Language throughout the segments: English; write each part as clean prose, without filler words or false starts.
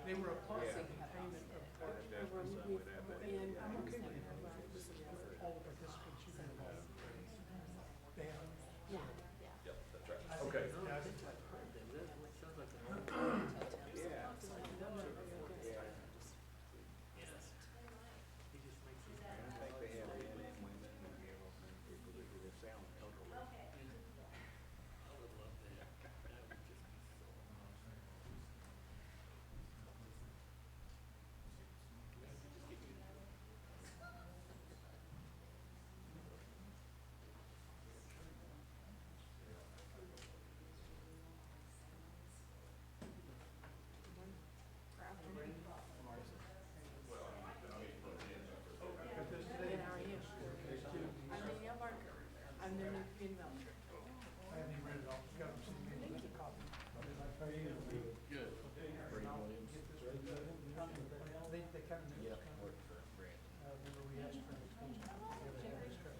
They were applying Yeah. the payment of what, That's we're, what's up we, with that, but and I'm okay with that, but listen, all the participants you can involve. They have. Yeah. Yep, that's right. I think- Okay. Yeah, I think yeah. I think they have men and women and people that do the sound totally. because today, And how are you? I'm in Yellow. I'm in Melbourne. I haven't even read it all, got them some maybe a copy. Good. They kind of. Yeah, worked for Brandon. Remember we asked for an extension. They have an extra.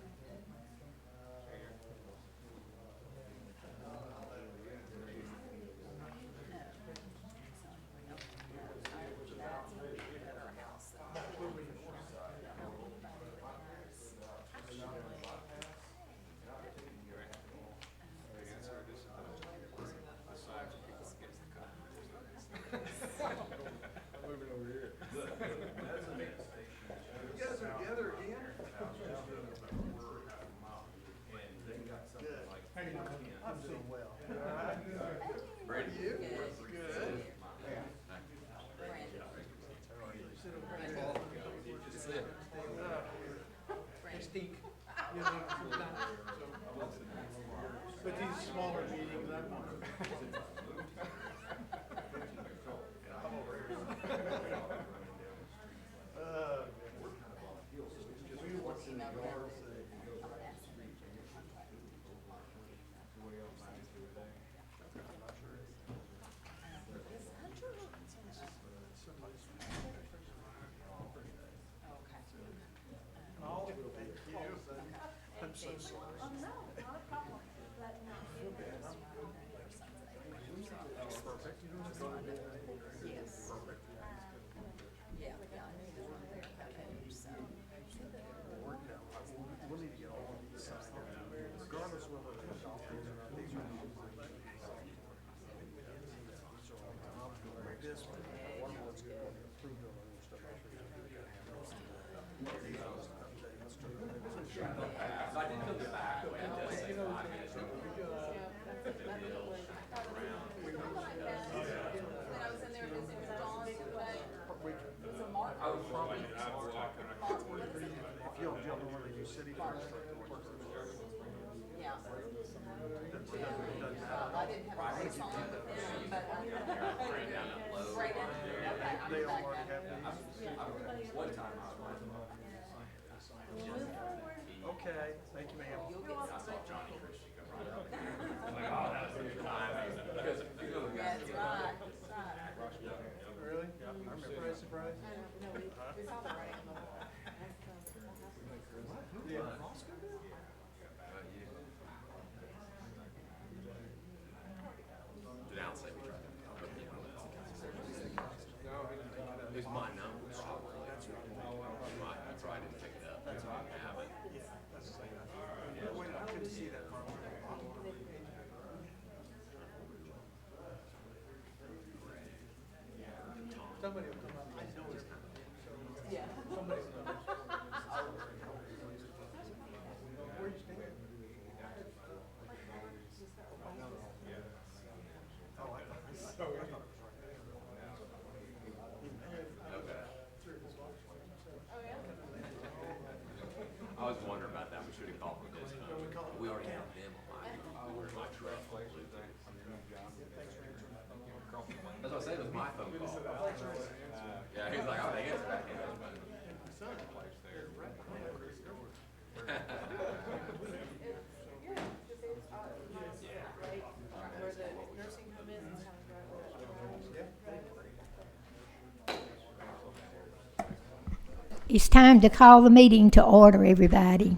Moving over here. You guys are together again? How you doing? I'm doing well. Brady. You? Good. They stink. You know, sometimes, so. But these smaller meetings, I'm on. I'm over here. We were watching the yard, Oh, thank you. I'm so sorry. Oh, no, not a problem. But no. Perfect. Yes. Yeah, yeah, I knew there were there coverage, so. Worked out. We'll need to get all of these signed. Regardless of whether they're adopted or not, these are. So, like this one, one of them's gonna be approved on other stuff. I'm sure you're gonna have those. So I did come back, but it does say 5 minutes. When I was in there visiting with Dawn today, it was a mark. I was probably. If you don't know whether you city first or Yeah. I didn't have a race on with them, but Ran down that low. Brayden, okay, I'm they all back already now. have these. One time I was Okay, thank you, ma'am. I saw Johnny Christian come right up. I'm like, oh, that was a good time. Because you know the guy. That's right, that's right. Really? Yeah, I remember. Surprise. No, we saw the rain. Yeah. Did Al say we tried to put the one else? It was mine, no. Mine, that's why I didn't pick it up. That's why I haven't. Yeah, that's the same. Wait, I couldn't see that part. Somebody will come up. I know it's Yeah. somebody will come up. Where you staying? Oh, I thought it was right there. Okay. I was wondering about that. We should have called for this. We already have them on my truck. That's what I said, it was my phone call. Yeah, he's like, I would answer that. Where the nursing home is, it's kind of right. It's time to call the meeting to order, everybody.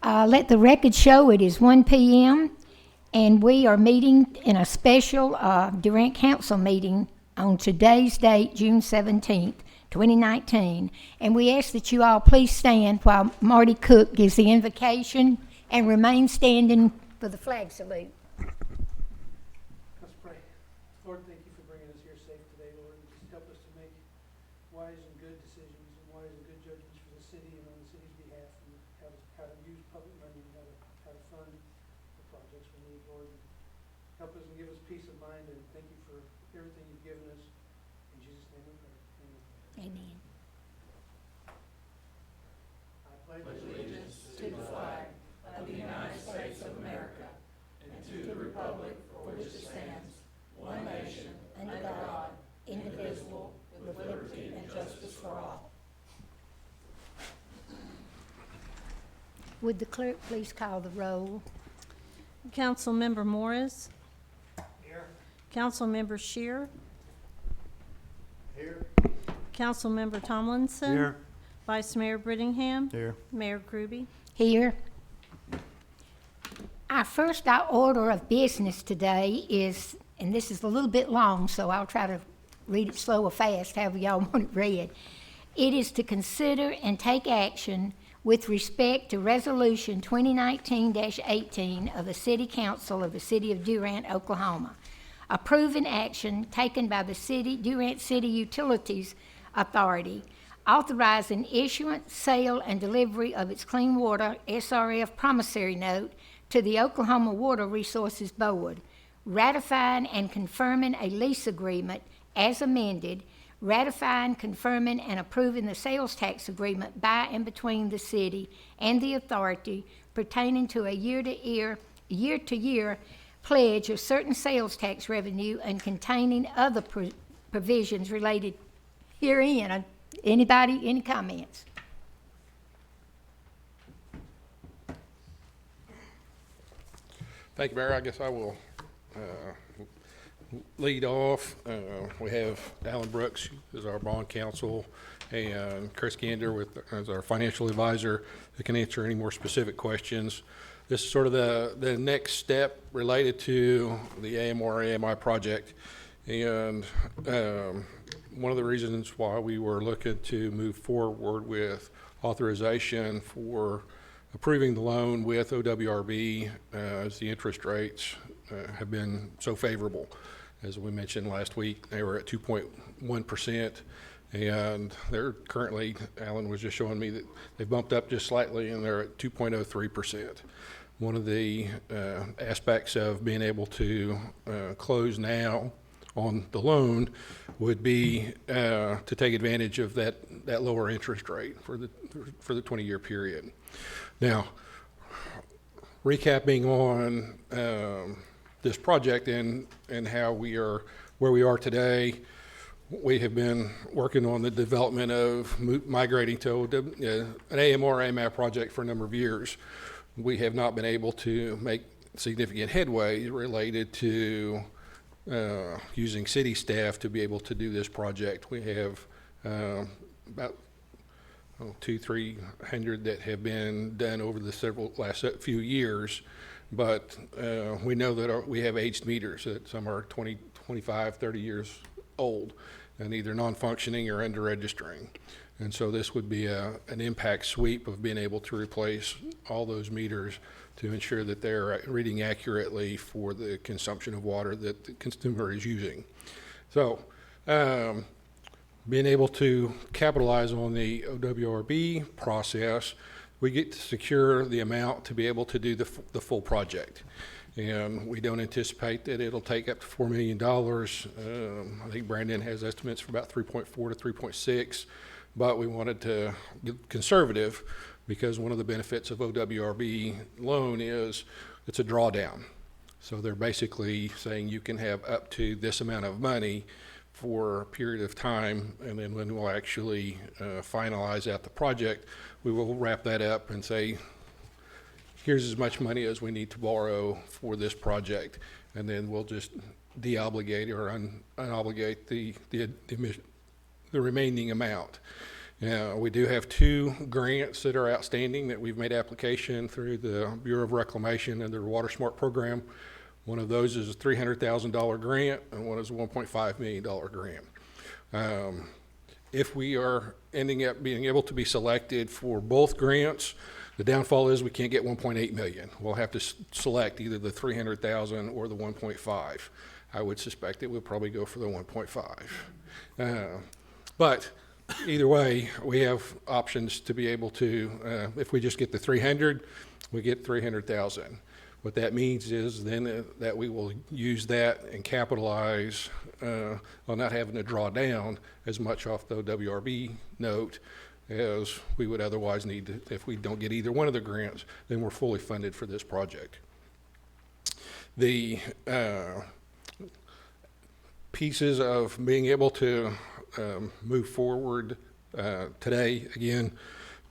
Let the record show it is 1 p.m. And we are meeting in a special Durant Council meeting on today's date, June 17th, 2019. And we ask that you all please stand while Marty Cook gives the invocation and remain standing for the flag salute. Let's pray. Lord, thank you for bringing us here safe today, Lord. Just help us to make wise and good decisions and wise and good judgments for the city and on the city's behalf, and how to use public money and how to fund the projects we need, Lord. Help us and give us peace of mind, and thank you for everything you've given us. In Jesus' name we pray. Amen. Amen. I pledge allegiance To the flag of the United States of America and to the republic for which it stands, one nation, under God, indivisible, with liberty and justice for all. Would the clerk please call the roll? Councilmember Morris. Here. Councilmember Shear. Here. Councilmember Tomlinson. Here. Vice Mayor Brittingham. Here. Mayor Groby. Here. Our first order of business today is, and this is a little bit long, so I'll try to read it slow or fast, however y'all want it read. It is to consider and take action with respect to Resolution 2019-18 of the City Council of the City of Durant, Oklahoma, approving action taken by the Durant City Utilities Authority, authorizing issuance, sale, and delivery of its clean water SRF promissory note to the Oklahoma Water Resources Board, ratifying and confirming a lease agreement as amended, ratifying, confirming, and approving the sales tax agreement by and between the city and the authority pertaining to a year-to-year pledge of certain sales tax revenue and containing other provisions related herein. Anybody, any comments? Thank you, Mayor. I guess I will lead off. We have Alan Brooks as our bond counsel and Chris Gander as our financial advisor that can answer any more specific questions. This is sort of the next step related to the AMI project. And one of the reasons why we were looking to move forward with authorization for approving the loan with OWRB as the interest rates have been so favorable. As we mentioned last week, they were at 2.1%, and they're currently, Alan was just showing me that they bumped up just slightly, and they're at 2.03%. One of the aspects of being able to close now on the loan would be to take advantage of that lower interest rate for the 20-year period. Now, recapping on this project and how where we are today, we have been working on the development of migrating to an AM or AMAP project for a number of years. We have not been able to make significant headway related to using city staff to be able to do this project. We have about 200-300 that have been done over the last few years, but we know that we have aged meters, that some are 20, 25, 30 years old and either non-functioning or under registering. And so this would be an impact sweep of being able to replace all those meters to ensure that they're reading accurately for the consumption of water that the consumer is using. So being able to capitalize on the OWRB process, we get to secure the amount to be able to do the full project. And we don't anticipate that it'll take up to $4 million. I think Brandon has estimates for about 3.4 to 3.6, but we wanted to get conservative because one of the benefits of OWRB loan is it's a drawdown. So they're basically saying you can have up to this amount of money for a period of time, and then when we'll actually finalize out the project, we will wrap that up and say, here's as much money as we need to borrow for this project, and then we'll just deobligate or unobligate the remaining amount. We do have 2 grants that are outstanding that we've made application through the Bureau of Reclamation and their Water Smart program. One of those is a $300,000 grant, and one is a $1.5 million grant. If we are ending up being able to be selected for both grants, the downfall is we can't get 1.8 million. We'll have to select either the 300,000 or the 1.5. I would suspect it would probably go for the 1.5. But either way, we have options to be able to, if we just get the 300, we get 300,000. What that means is then that we will use that and capitalize on not having to draw down as much off the WRB note as we would otherwise need to. If we don't get either one of the grants, then we're fully funded for this project. The pieces of being able to move forward today, again,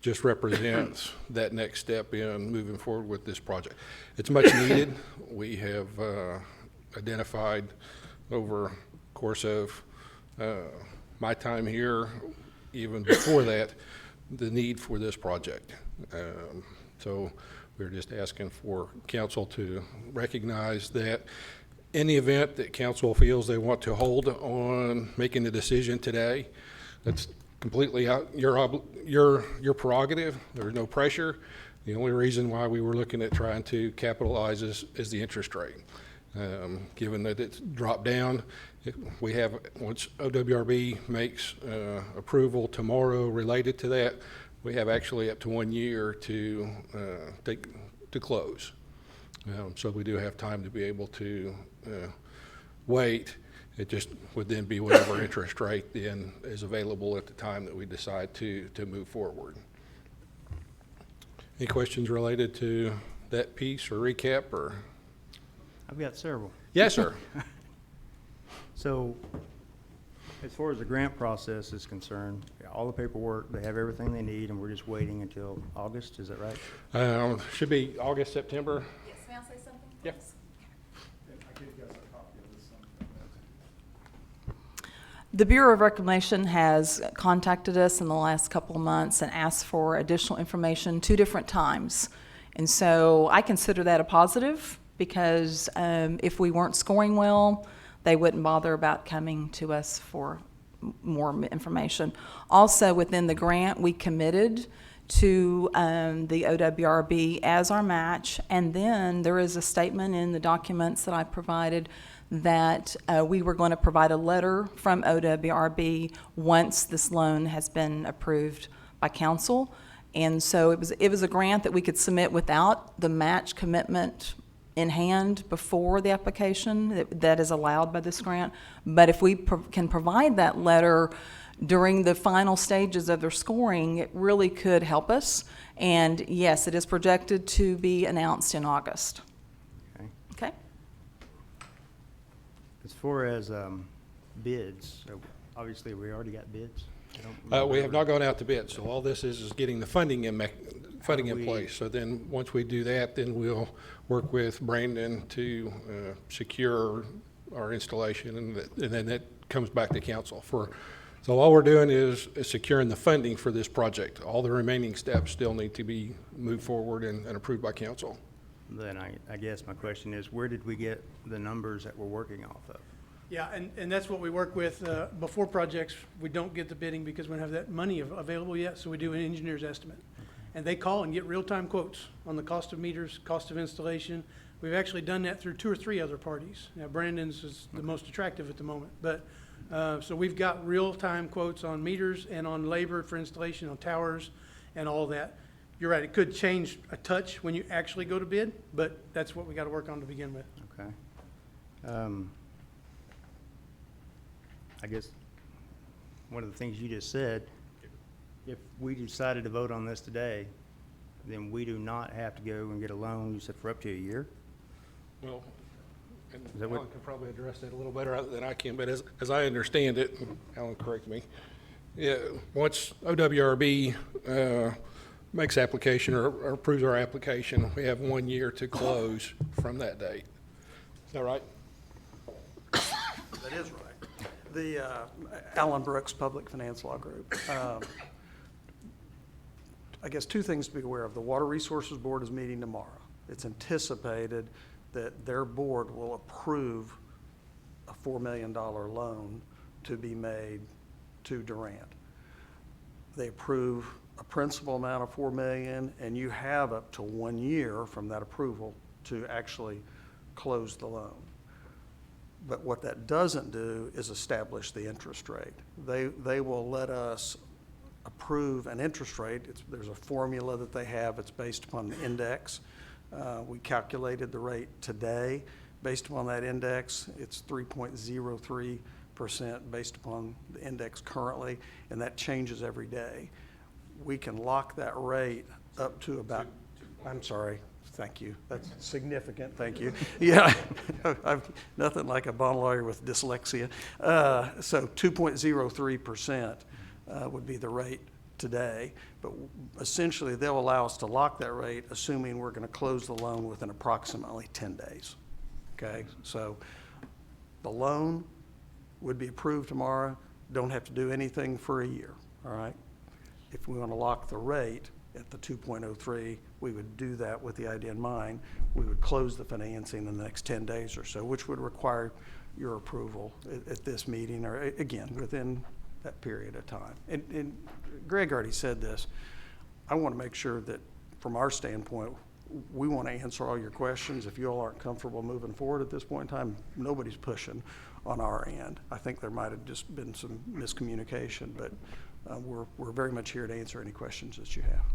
just represents that next step in moving forward with this project. It's much needed. We have identified over the course of my time here, even before that, the need for this project. So we're just asking for council to recognize that in the event that council feels they want to hold on making the decision today, that's completely out your prerogative. There's no pressure. The only reason why we were looking at trying to capitalize is the interest rate. Given that it's dropped down, we have, once OWRB makes approval tomorrow related to that, we have actually up to 1 year to close. So we do have time to be able to wait. It just would then be whatever interest rate then is available at the time that we decide to move forward. Any questions related to that piece or recap or? I've got several. Yes, sir. So, as far as the grant process is concerned, all the paperwork, they have everything they need, and we're just waiting until August, is that right? Should be August, September. Yes, may I say something? Yep. I gave you guys a copy of this. The Bureau of Reclamation has contacted us in the last couple of months and asked for additional information 2 different times. And so I consider that a positive because if we weren't scoring well, they wouldn't bother about coming to us for more information. Also, within the grant, we committed to the OWRB as our match, and then there is a statement in the documents that I provided that we were going to provide a letter from OWRB once this loan has been approved by council. And so it was a grant that we could submit without the match commitment in hand before the application that is allowed by this grant. But if we can provide that letter during the final stages of their scoring, it really could help us. And yes, it is projected to be announced in August. Okay. Okay? As far as bids, so obviously we already got bids. We have not gone out to bid, so all this is getting the funding in place. So then, once we do that, then we'll work with Brandon to secure our installation, and then that comes back to council. So all we're doing is securing the funding for this project. All the remaining steps still need to be moved forward and approved by council. Then I guess my question is, where did we get the numbers that we're working off of? Yeah, and that's what we work with. Before projects, we don't get the bidding because we don't have that money available yet, so we do an engineer's estimate. And they call and get real-time quotes on the cost of meters, cost of installation. We've actually done that through 2 or 3 other parties. Now, Brandon's is the most attractive at the moment, but so we've got real-time quotes on meters and on labor for installation on towers and all that. You're right, it could change a touch when you actually go to bid, but that's what we got to work on to begin with. Okay. I guess one of the things you just said, if we decided to vote on this today, then we do not have to go and get a loan, you said, for up to a year? Well, and Is that what- Alan can probably address that a little better than I can, but as I understand it, Alan, correct me, yeah, once OWRB makes application or approves our application, we have 1 year to close from that date. Is that right? That is right. The Alan Brooks Public Finance Law Group. I guess 2 things to be aware of. The Water Resources Board is meeting tomorrow. It's anticipated that their board will approve a $4 million loan to be made to Durant. They approve a principal amount of $4 million, and you have up to 1 year from that approval to actually close the loan. But what that doesn't do is establish the interest rate. They will let us approve an interest rate. There's a formula that they have. It's based upon the index. We calculated the rate today. Based upon that index, it's 3.03% based upon the index currently, and that changes every day. We can lock that rate up to about, I'm sorry, thank you. That's significant, thank you. Yeah, I've nothing like a bond lawyer with dyslexia. So 2.03% would be the rate today, but essentially they'll allow us to lock that rate, assuming we're going to close the loan within approximately 10 days. Okay, so the loan would be approved tomorrow, don't have to do anything for a year, all right? If we want to lock the rate at the 2.03, we would do that with the idea in mind. We would close the financing in the next 10 days or so, which would require your approval at this meeting, or again, within that period of time. And Greg already said this. I want to make sure that from our standpoint, we want to answer all your questions. If you all aren't comfortable moving forward at this point in time, nobody's pushing on our end. I think there might have just been some miscommunication, but we're very much here to answer any questions that you have.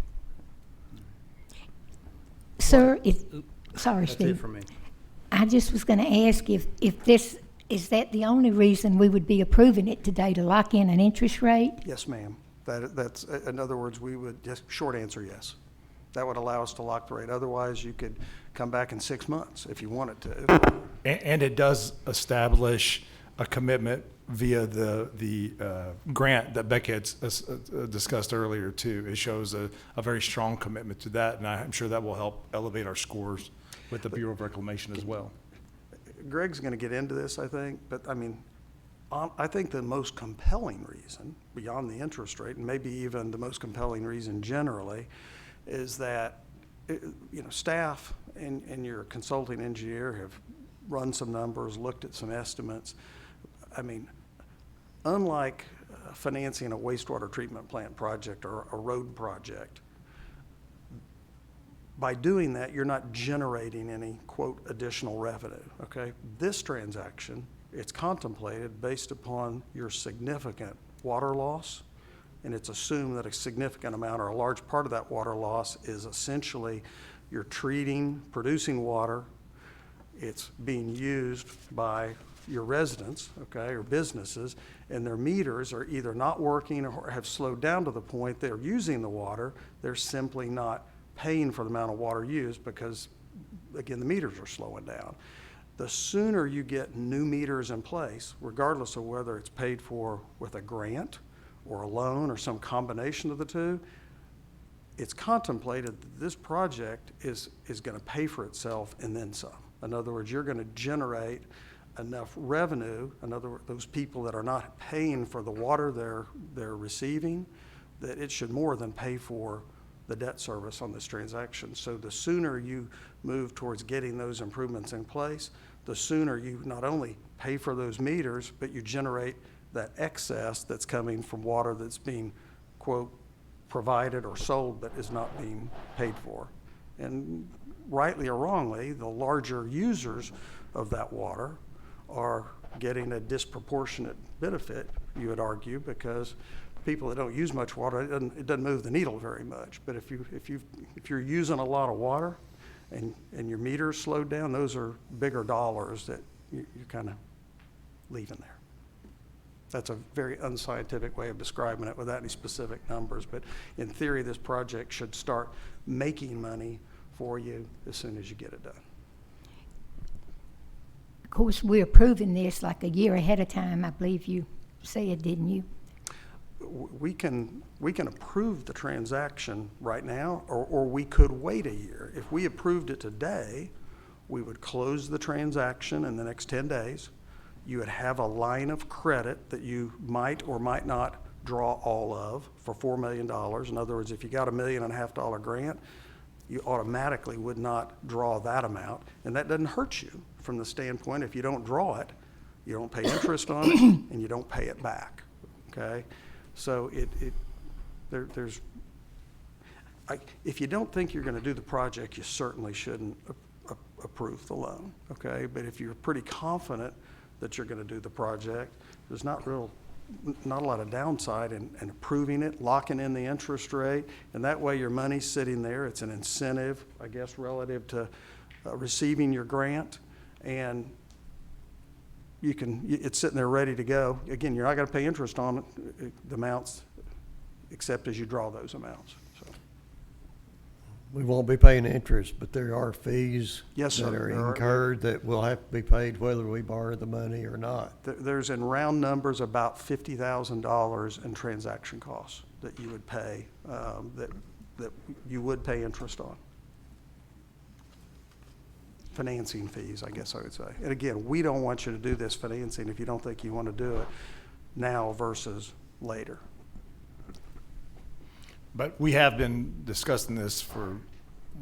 Sir, sorry, That's Steve. it for me. I just was going to ask if this, is that the only reason we would be approving it today, to lock in an interest rate? Yes, ma'am. That's, in other words, we would, just short answer, yes. That would allow us to lock the rate. Otherwise, you could come back in 6 months if you wanted to. And it does establish a commitment via the grant that Becky had discussed earlier too. It shows a very strong commitment to that, and I'm sure that will help elevate our scores with the Bureau of Reclamation as well. Greg's going to get into this, I think, but I mean, I think the most compelling reason, beyond the interest rate, and maybe even the most compelling reason generally, is that staff and your consulting engineer have run some numbers, looked at some estimates. I mean, unlike financing a wastewater treatment plant project or a road project, by doing that, you're not generating any, quote, additional revenue, okay? This transaction, it's contemplated based upon your significant water loss, and it's assumed that a significant amount or a large part of that water loss is essentially you're producing water, it's being used by your residents, okay, or businesses, and their meters are either not working or have slowed down to the point they're using the water, they're simply not paying for the amount of water used because, again, the meters are slowing down. The sooner you get new meters in place, regardless of whether it's paid for with a grant or a loan or some combination of the two, it's contemplated that this project is going to pay for itself and then some. In other words, you're going to generate enough revenue, in other words, those people that are not paying for the water they're receiving, that it should more than pay for the debt service on this transaction. So the sooner you move towards getting those improvements in place, the sooner you not only pay for those meters, but you generate that excess that's coming from water that's being, quote, provided or sold but is not being paid for. And rightly or wrongly, the larger users of that water are getting a disproportionate benefit, you would argue, because people that don't use much water, it doesn't move the needle very much. But if you're using a lot of water and your meter's slowed down, those are bigger dollars that you're kind of leaving there. That's a very unscientific way of describing it without any specific numbers. But in theory, this project should start making money for you as soon as you get it done. Of course, we're approving this like a year ahead of time, I believe you said, didn't you? We can approve the transaction right now, or we could wait a year. If we approved it today, we would close the transaction in the next 10 days. You would have a line of credit that you might or might not draw all of for $4 million. In other words, if you got $1.5 million grant, you automatically would not draw that amount. And that doesn't hurt you from the standpoint, if you don't draw it, you don't pay interest on it, and you don't pay it back, okay? So if you don't think you're gonna do the project, you certainly shouldn't approve the loan, okay? But if you're pretty confident that you're gonna do the project, there's not a lot of downside in approving it, locking in the interest rate, and that way your money's sitting there. It's an incentive, I guess, relative to receiving your grant, and it's sitting there ready to go. Again, you're not gonna pay interest on the amounts except as you draw those amounts, so. We won't be paying interest, but there are fees Yes, sir. that are There are. incurred that will have to be paid whether we borrow the money or not. There's in round numbers about $50,000 in transaction costs that you would pay, that you would pay interest on. Financing fees, I guess I would say. And again, we don't want you to do this financing if you don't think you want to do it now versus later. But we have been discussing this for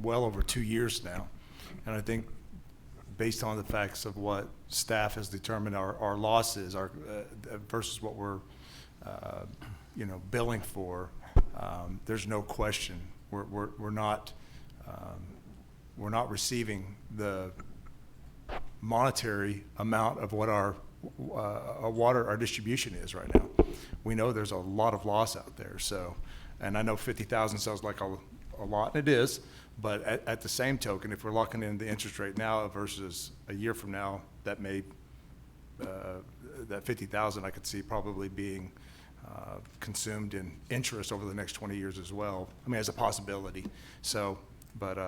well over 2 years now. And I think based on the facts of what staff has determined our losses are versus what we're, billing for, there's no question. We're not receiving the monetary amount of what our distribution is right now. We know there's a lot of loss out there, so. And I know 50,000 sounds like a lot, and it is, but at the same token, if we're locking in the interest rate now versus a year from now, that may, that 50,000 I could see probably being consumed in interest over the next 20 years as well. I mean, as a possibility. So, but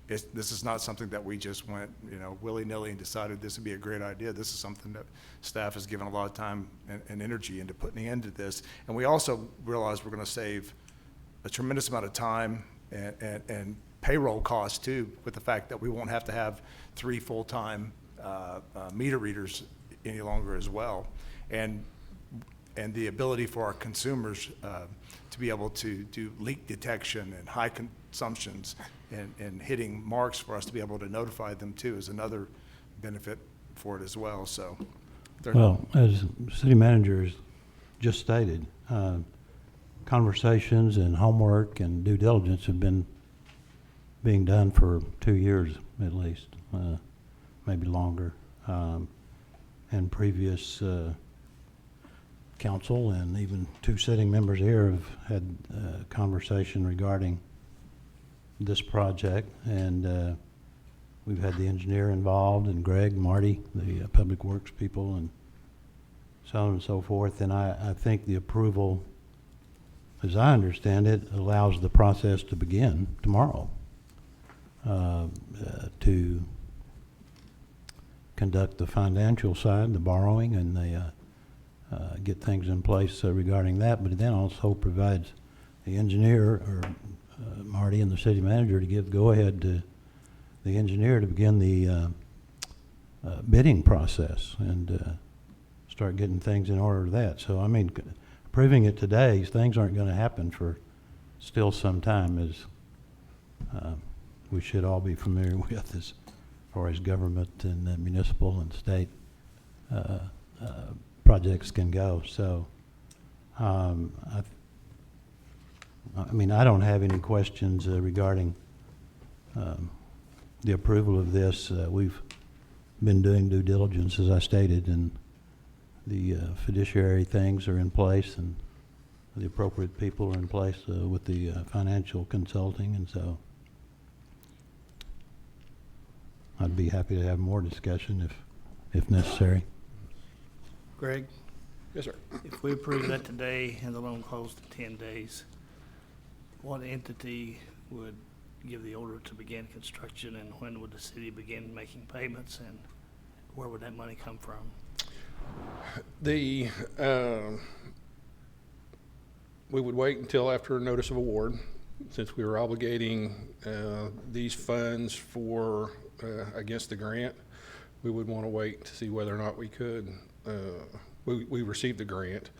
this is not something that we just went, willy-nilly and decided this would be a great idea. This is something that staff has given a lot of time and energy into putting into this. And we also realize we're going to save a tremendous amount of time and payroll costs too, with the fact that we won't have to have 3 full-time meter readers any longer as well. And the ability for our consumers to be able to do leak detection and high consumptions and hitting marks for us to be able to notify them too is another benefit for it as well. So, well, as city manager has just stated, conversations and homework and due diligence have been being done for 2 years at least, maybe longer. And previous council and even 2 sitting members here have had a conversation regarding this project, and we've had the engineer involved, and Greg, Marty, the public works people, and so on and so forth. And I think the approval, as I understand it, allows the process to begin tomorrow to conduct the financial side, the borrowing, and the get things in place regarding that. But it then also provides the engineer, or Marty and the city manager, to give go-ahead to the engineer to begin the bidding process and start getting things in order to that. So, I mean, approving it today, things aren't going to happen for still some time, as we should all be familiar with as far as government and municipal and state projects can go. So, I mean, I don't have any questions regarding the approval of this. We've been doing due diligence, as I stated, and the fiduciary things are in place, and the appropriate people are in place with the financial consulting, and so I'd be happy to have more discussion if necessary. Greg? Yes, sir. If we approve that today and the loan closed in 10 days, what entity would give the order to begin construction, and when would the city begin making payments, and where would that money come from? We would wait until after notice of award, since we were obligating these funds for against the grant. We would want to wait to see whether or not we could. We received the grant,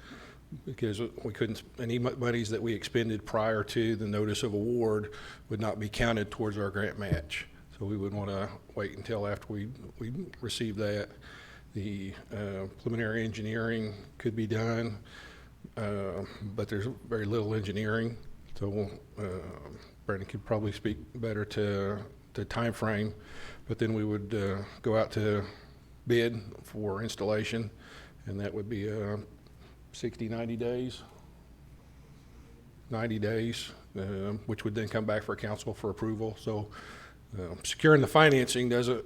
because we couldn't, any monies that we expended prior to the notice of award would not be counted towards our grant match. So we would want to wait until after we receive that. The preliminary engineering could be done, but there's very little engineering. So Brandon could probably speak better to time frame, but then we would go out to bid for installation, and that would be 60, 90 days, which would then come back for council for approval. So securing the financing doesn't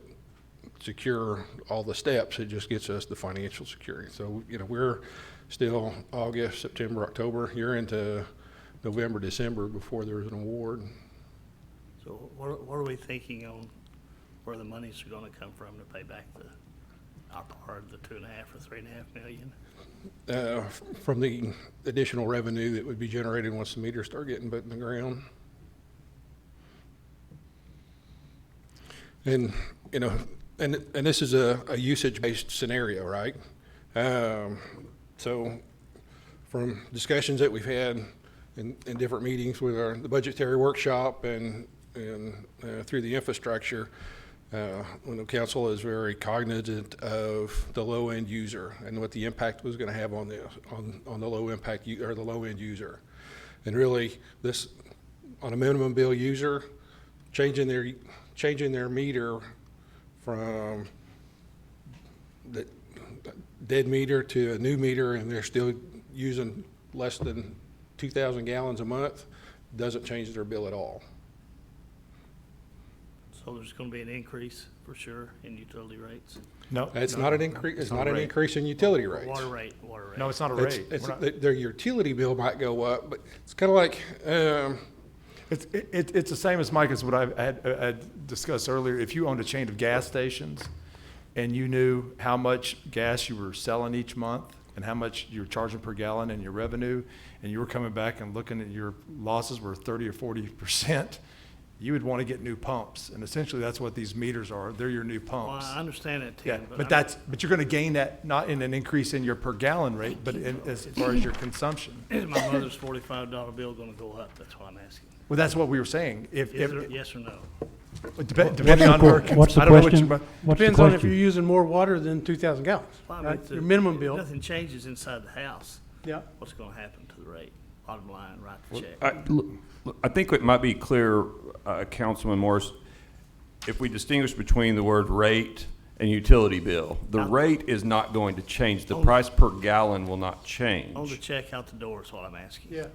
secure all the steps, it just gets us the financial security. So, you know, we're still August, September, October, you're into November, December before there's an award. So what are we thinking on where the monies are gonna come from to pay back our part of the 2.5 or 3.5 million? From the additional revenue that would be generated once the meters start getting put in the ground. And, you know, and this is a usage-based scenario, right? So from discussions that we've had in different meetings with the budgetary workshop and through the infrastructure, when the council is very cognizant of the low end user and what the impact was going to have on the low impact or the low end user, and really this on a minimum bill user, changing their meter from the dead meter to a new meter, and they're still using less than 2,000 gallons a month, doesn't change their bill at all. So there's gonna be an increase for sure in utility rates? No. It's not an increase. It's not an increase in utility rates. Water rate. No, it's not a rate. Their utility bill might go up, but it's kind of like. It's the same as, Mike, as what I had discussed earlier. If you owned a chain of gas stations and you knew how much gas you were selling each month and how much you're charging per gallon and your revenue, and you were coming back and looking at your losses were 30 or 40%, you would want to get new pumps. And essentially that's what these meters are. They're your new pumps. Well, I understand that, Tim. Yeah, but you're going to gain that not in an increase in your per gallon rate, but as far as your consumption. Is my mother's $45 bill gonna go up? That's what I'm asking. Well, that's what we were saying. Is there, yes or no? Depending on where, what's the I don't know question? what What's the Depends on if question? you're using more water than 2,000 gallons, Well, I mean, right? if Your minimum bill. Nothing changes inside the house. Yeah. What's gonna happen to the rate? Bottom line, write the check. I think it might be clear, Councilman Morris, if we distinguish between the word rate and utility bill, the rate is not going to change. The price per gallon will not change. On the check out the door is what I'm asking. Yeah.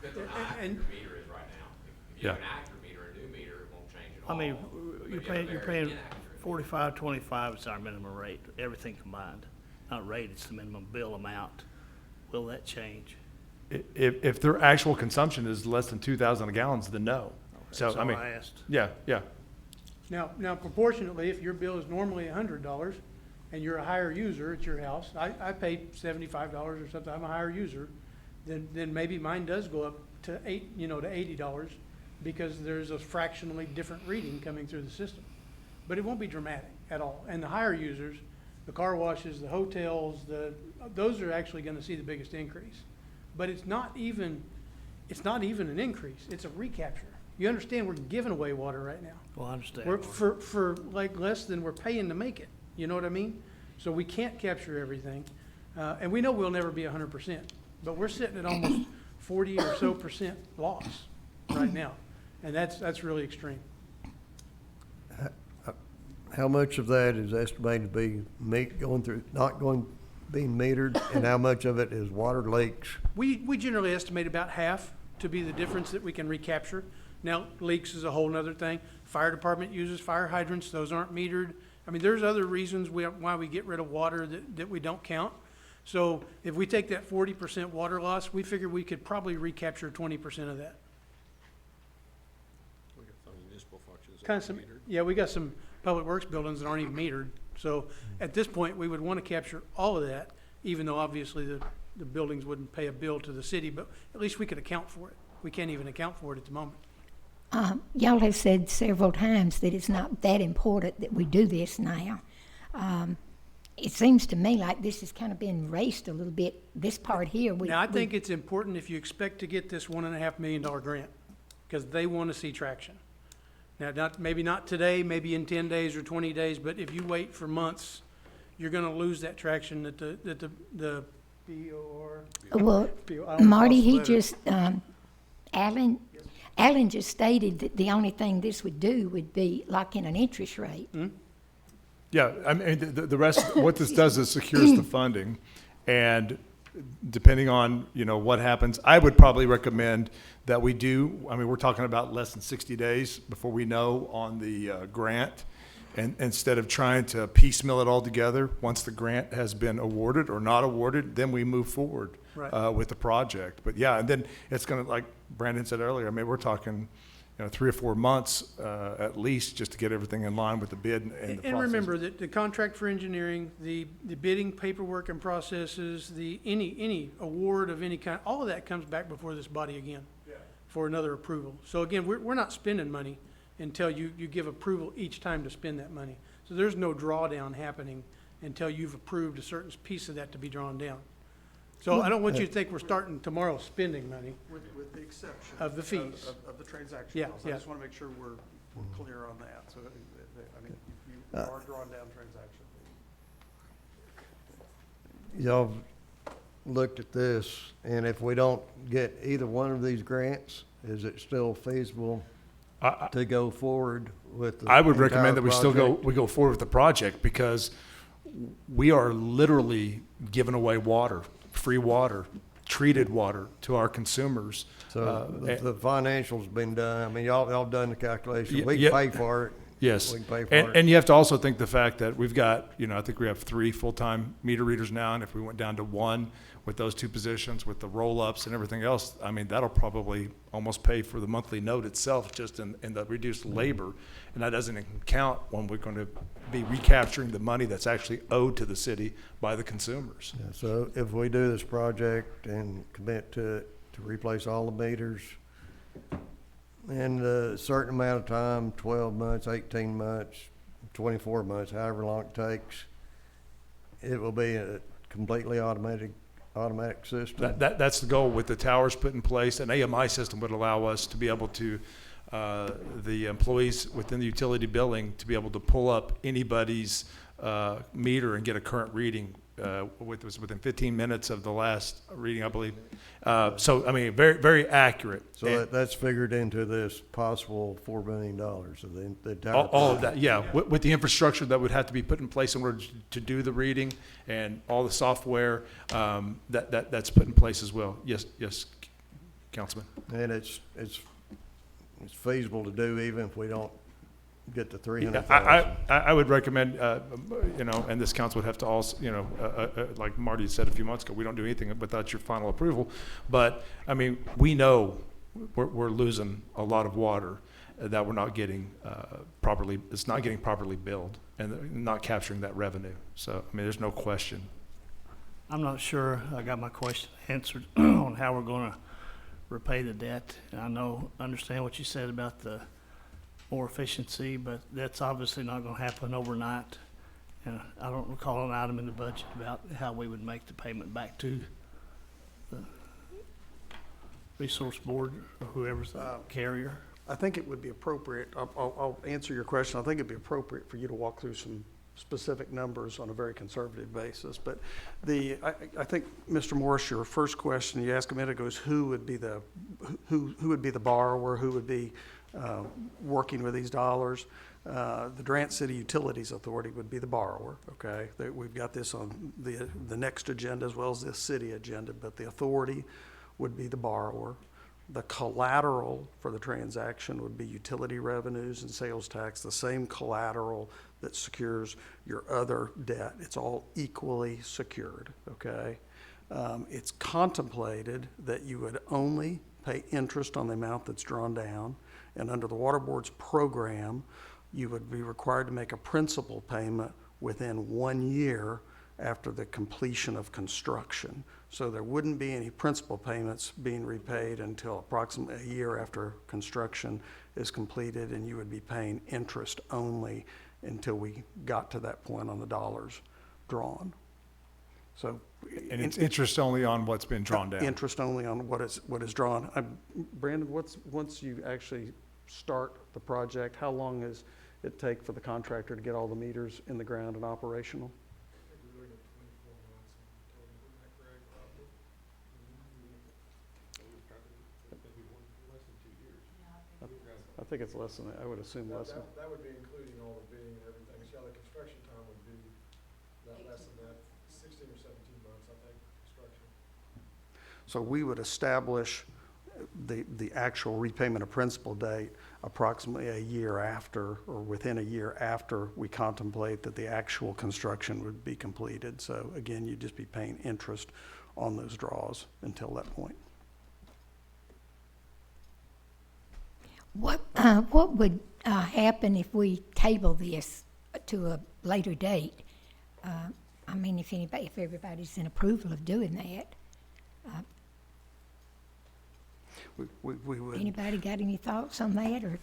That's what an And- active meter is right now. If you have an Yeah. active meter, a new meter, it won't change at all. I mean, But you're you have a paying very inactive meter. 45, 25 is our minimum rate, everything combined. Not rate, it's the minimum bill amount. Will that change? if their actual consumption is less than 2,000 gallons, then no. So, That's I all mean, I asked. yeah. Now proportionately, if your bill is normally $100 and you're a higher user at your house, I pay $75 or something, I'm a higher user, then maybe mine does go up to to $80 because there's a fractionally different reading coming through the system. But it won't be dramatic at all. And the higher users, the car washes, the hotels, those are actually gonna see the biggest increase. But it's not even an increase, it's a recapture. You understand, we're giving away water right now. Well, I understand. We're for like less than we're paying to make it, you know what I mean? So we can't capture everything, and we know we'll never be 100%, but we're sitting at almost 40 or so % loss right now, and that's really extreme. How much of that is estimated to be being metered, and how much of it is water leaks? We generally estimate about half to be the difference that we can recapture. Now, leaks is a whole nother thing. Fire department uses fire hydrants, those aren't metered. I mean, there's other reasons why we get rid of water that we don't count. So if we take that 40% water loss, we figure we could probably recapture 20% of that. Yeah, we got some public works buildings that aren't even metered. So at this point, we would want to capture all of that, even though obviously the buildings wouldn't pay a bill to the city, but at least we could account for it. We can't even account for it at the moment. Y'all have said several times that it's not that important that we do this now. it seems to me like this has kind of been raced a little bit, this part here. Now, I think it's important if you expect to get this $1.5 million grant, because they want to see traction. Now, maybe not today, maybe in 10 days or 20 days, but if you wait for months, you're going to lose that traction that the BOR. Well, BOR Marty, he letter. just, Alan just stated that the only thing this would do would be lock in an interest rate. Yeah, I mean, the rest, what this does is secures the funding, and depending on, you know, what happens, I would probably recommend that we do, I mean, we're talking about less than 60 days before we know on the grant, and instead of trying to piecemeal it all together, once the grant has been awarded or not awarded, then we move forward Right. with the project. But yeah, and then it's gonna, like Brandon said earlier, I mean, we're talking, you know, 3 or 4 months at least just to get everything in line with the bid and the process. And remember that the contract for engineering, the bidding paperwork and processes, any award of any kind, all of that comes back before this body again for another approval. So again, we're not spending money until you give approval each time to spend that money. So there's no drawdown happening until you've approved a certain piece of that to be drawn down. So I don't want you to think we're starting tomorrow spending money. With the exception. Of the fees. Of the transaction Yeah, costs. I yeah. just want to make sure we're clear on that. So, I mean, you are drawing down transaction fees. Y'all looked at this, and if we don't get either one of these grants, is it still feasible to go forward with the I would entire recommend that project? we go forward with the project, because we are literally giving away water, free water, treated water to our consumers. So the financials been done. I mean, y'all done the calculation. We yeah. can pay for it. Yes. We can pay for And, it. and you have to also think the fact that we've got, you know, I think we have 3 full-time meter readers now, and if we went down to 1 with those 2 positions, with the roll-ups and everything else, I mean, that'll probably almost pay for the monthly note itself, just in the reduced labor. And that doesn't even count when we're going to be recapturing the money that's actually owed to the city by the consumers. Yeah, so if we do this project and commit to replace all the meters in a certain amount of time, 12 months, 18 months, 24 months, however long it takes, it will be a completely automatic system. That's the goal with the towers put in place. An AMI system would allow us to be able to, the employees within the utility billing, to be able to pull up anybody's meter and get a current reading within 15 minutes of the last reading, I believe. So, I mean, very, very accurate. So that's figured into this possible $4 million of the entire. All of that, yeah, with the infrastructure that would have to be put in place in order to do the reading, and all the software that's put in place as well. Yes, Councilman. And it's feasible to do even if we don't get the 300,000. I would recommend, you know, and this council would have to also, you know, like Marty said a few months ago, we don't do anything without your final approval. But, I mean, we know we're losing a lot of water that we're not getting properly, it's not getting properly billed and not capturing that revenue. So, I mean, there's no question. I'm not sure I got my question answered on how we're gonna repay the debt. I understand what you said about the more efficiency, but that's obviously not gonna happen overnight. And I don't recall an item in the budget about how we would make the payment back to the resource board or whoever's the carrier. I think it would be appropriate, I'll answer your question. I think it'd be appropriate for you to walk through some specific numbers on a very conservative basis. But I think, Mr. Morris, your first question you asked a minute ago is who would be the borrower, who would be working with these dollars. The Durant City Utilities Authority would be the borrower, okay? We've got this on the next agenda as well as this city agenda, but the authority would be the borrower. The collateral for the transaction would be utility revenues and sales tax, the same collateral that secures your other debt. It's all equally secured, okay? It's contemplated that you would only pay interest on the amount that's drawn down, and under the Water Board's program, you would be required to make a principal payment within 1 year after the completion of construction. So there wouldn't be any principal payments being repaid until approximately a year after construction is completed, and you would be paying interest only until we got to that point on the dollars drawn. So. And it's interest only on what's been drawn down? Interest only on what is drawn. Brandon, once you actually start the project, how long does it take for the contractor to get all the meters in the ground and operational? I think it's less than that. I would assume less than. That would be including all the bidding and everything. So yeah, the construction time would be not less than that, 16 or 17 months, I think, construction. So we would establish the actual repayment of principal date approximately a year after, or within a year after we contemplate that the actual construction would be completed. So again, you'd just be paying interest on those draws until that point. What would happen if we table this to a later date? I mean, if everybody's in approval of doing that. We would. Anybody got any thoughts on that, or?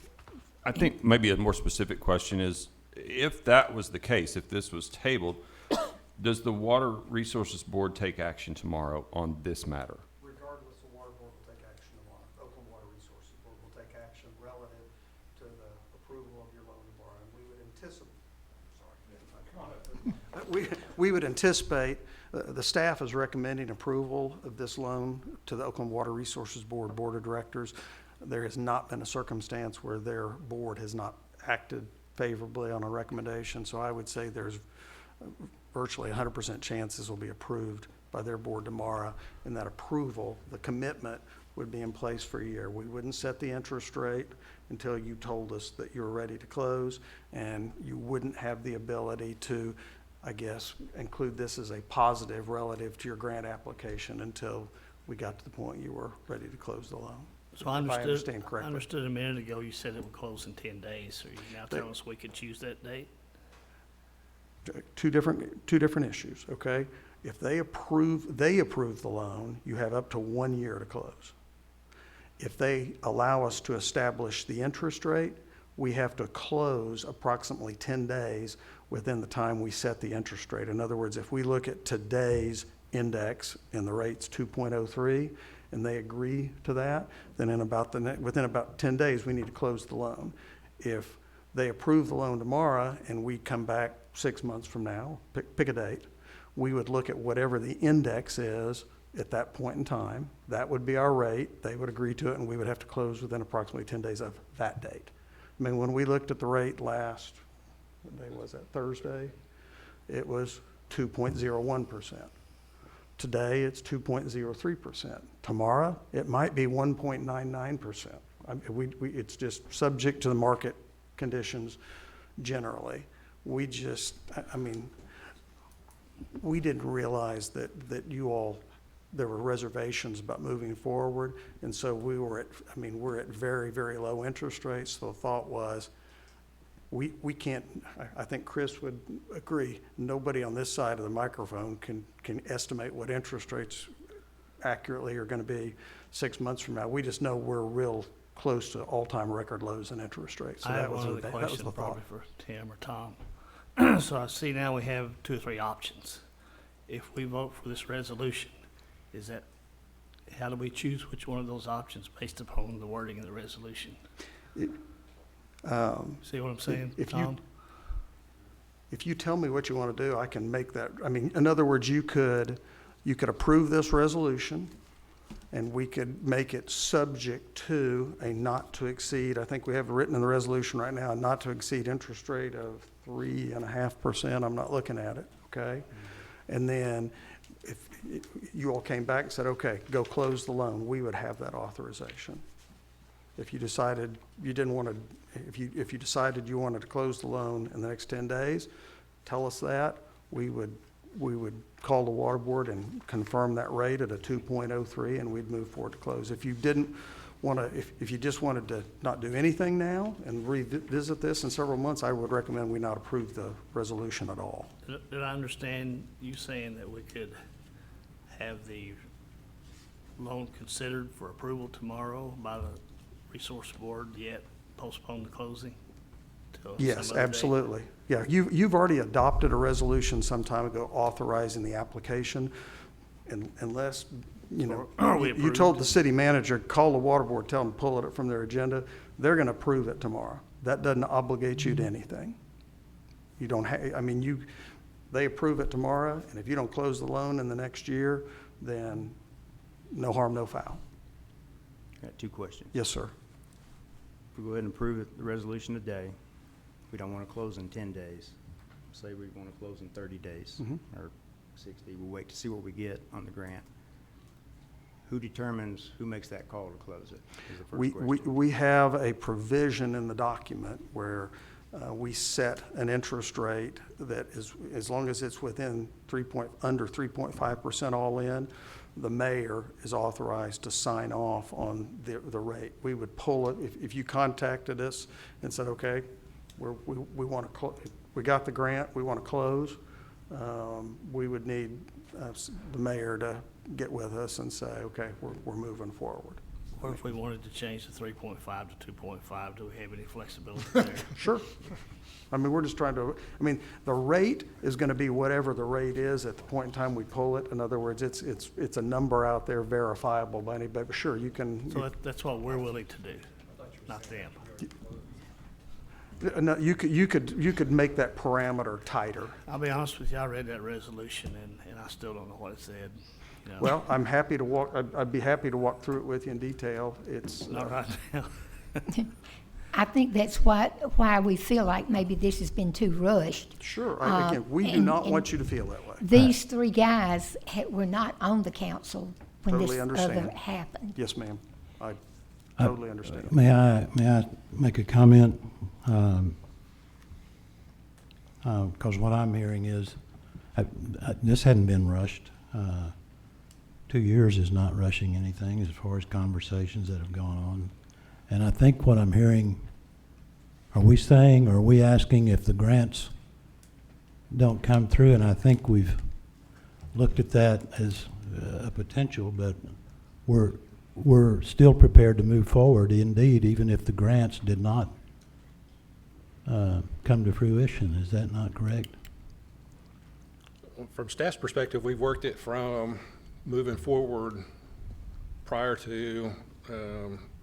I think maybe a more specific question is, if that was the case, if this was tabled, does the Water Resources Board take action tomorrow on this matter? Regardless, the Water Board will take action tomorrow. Oakland Water Resources Board will take action relative to the approval of your loan to borrow. And we would anticipate, we would anticipate, the staff is recommending approval of this loan to the Oakland Water Resources Board Board of Directors. There has not been a circumstance where their board has not acted favorably on a recommendation. So I would say there's virtually 100% chance this will be approved by their board tomorrow. And that approval, the commitment, would be in place for a year. We wouldn't set the interest rate until you told us that you were ready to close, and you wouldn't have the ability to, I guess, include this as a positive relative to your grant application until we got to the point you were ready to close the loan. So I If I understood, understand I correctly. understood a minute ago, you said it would close in 10 days. So you now telling us we could choose that date? Two different issues, okay? If they approve the loan, you have up to 1 year to close. If they allow us to establish the interest rate, we have to close approximately 10 days within the time we set the interest rate. In other words, if we look at today's index and the rate's 2.03, and they agree to that, then within about 10 days, we need to close the loan. If they approve the loan tomorrow and we come back 6 months from now, pick a date, we would look at whatever the index is at that point in time. That would be our rate. They would agree to it, and we would have to close within approximately 10 days of that date. I mean, when we looked at the rate last, what day was that, Thursday? It was 2.01%. Today, it's 2.03%. Tomorrow, it might be 1.99%. It's just subject to the market conditions generally. We didn't realize that you all, there were reservations about moving forward, and so we're at very, very low interest rates. So the thought was, we can't, I think Chris would agree, nobody on this side of the microphone can estimate what interest rates accurately are going to be 6 months from now. We just know we're real close to all-time record lows in interest rates. So I that have was one other that was question the probably thought. for Tim or Tom. So I see now we have 2 or 3 options. If we vote for this resolution, how do we choose which one of those options based upon the wording of the resolution? See what I'm saying, Tom? If you tell me what you want to do, I can make that. I mean, in other words, you could approve this resolution, and we could make it subject to a not to exceed, I think we have it written in the resolution right now, a not to exceed interest rate of 3.5%. I'm not looking at it, okay? And then if you all came back and said, okay, go close the loan, we would have that authorization. If you decided you didn't want to, if you decided you wanted to close the loan in the next 10 days, tell us that. We would call the water board and confirm that rate at a 2.03, and we'd move forward to close. If you didn't want to, if you just wanted to not do anything now and revisit this in several months, I would recommend we not approve the resolution at all. Did I understand you saying that we could have the loan considered for approval tomorrow by the resource board, yet postpone the closing till some Yes, other date? absolutely. Yeah, you've already adopted a resolution some time ago authorizing the application, unless, you know, Are we you told approved? the city manager, call the water board, tell them to pull it from their agenda, they're gonna approve it tomorrow. That doesn't obligate you to anything. You don't I mean, they approve it tomorrow, and if you don't close the loan in the next year, then no harm, no foul. Got two questions. Yes, sir. If we go ahead and approve the resolution today, we don't want to close in 10 days. Say we want to close in 30 days Mhm. or 60. We'll wait to see what we get on the grant. Who determines, who makes that call to close it? Is the first question. We have a provision in the document where we set an interest rate that is, as long as it's within under 3.5% all in, the mayor is authorized to sign off on the rate. We would pull it, if you contacted us and said, okay, we want to, we got the grant, we want to close, we would need the mayor to get with us and say, okay, we're moving forward. What if we wanted to change the 3.5 to 2.5? Do we have any flexibility there? Sure. I mean, we're just trying to, I mean, the rate is going to be whatever the rate is at the point in time we pull it. In other words, it's a number out there verifiable by anybody, but sure, you can. So that's what we're willing to do, not them. No, you could make that parameter tighter. I'll be honest with you, I read that resolution and I still don't know what it said. You know. Well, I'm happy to walk, I'd be happy to walk through it with you in detail. It's. Not right now. I think that's why we feel like maybe this has been too rushed. Sure. Again, we do and- not and want you to feel that way. These three guys were not on the council when this Totally other understand. happened. Yes, ma'am. I totally understand. May I make a comment? Because what I'm hearing is, this hadn't been rushed. 2 years is not rushing anything as far as conversations that have gone on. And I think what I'm hearing, are we asking if the grants don't come through? And I think we've looked at that as a potential, but we're still prepared to move forward, indeed, even if the grants did not come to fruition. Is that not correct? From staff's perspective, we've worked it from moving forward prior to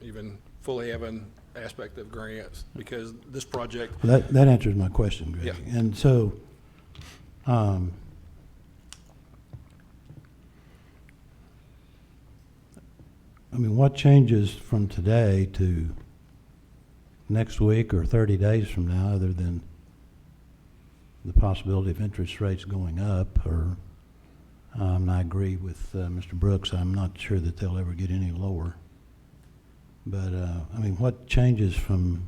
even fully having aspect of grants, because this project. Well, that answers my question, Greg. Yeah. And so, I mean, what changes from today to next week or 30 days from now, other than the possibility of interest rates going up? Or and I agree with Mr. Brooks. I'm not sure that they'll ever get any lower. But I mean, what changes from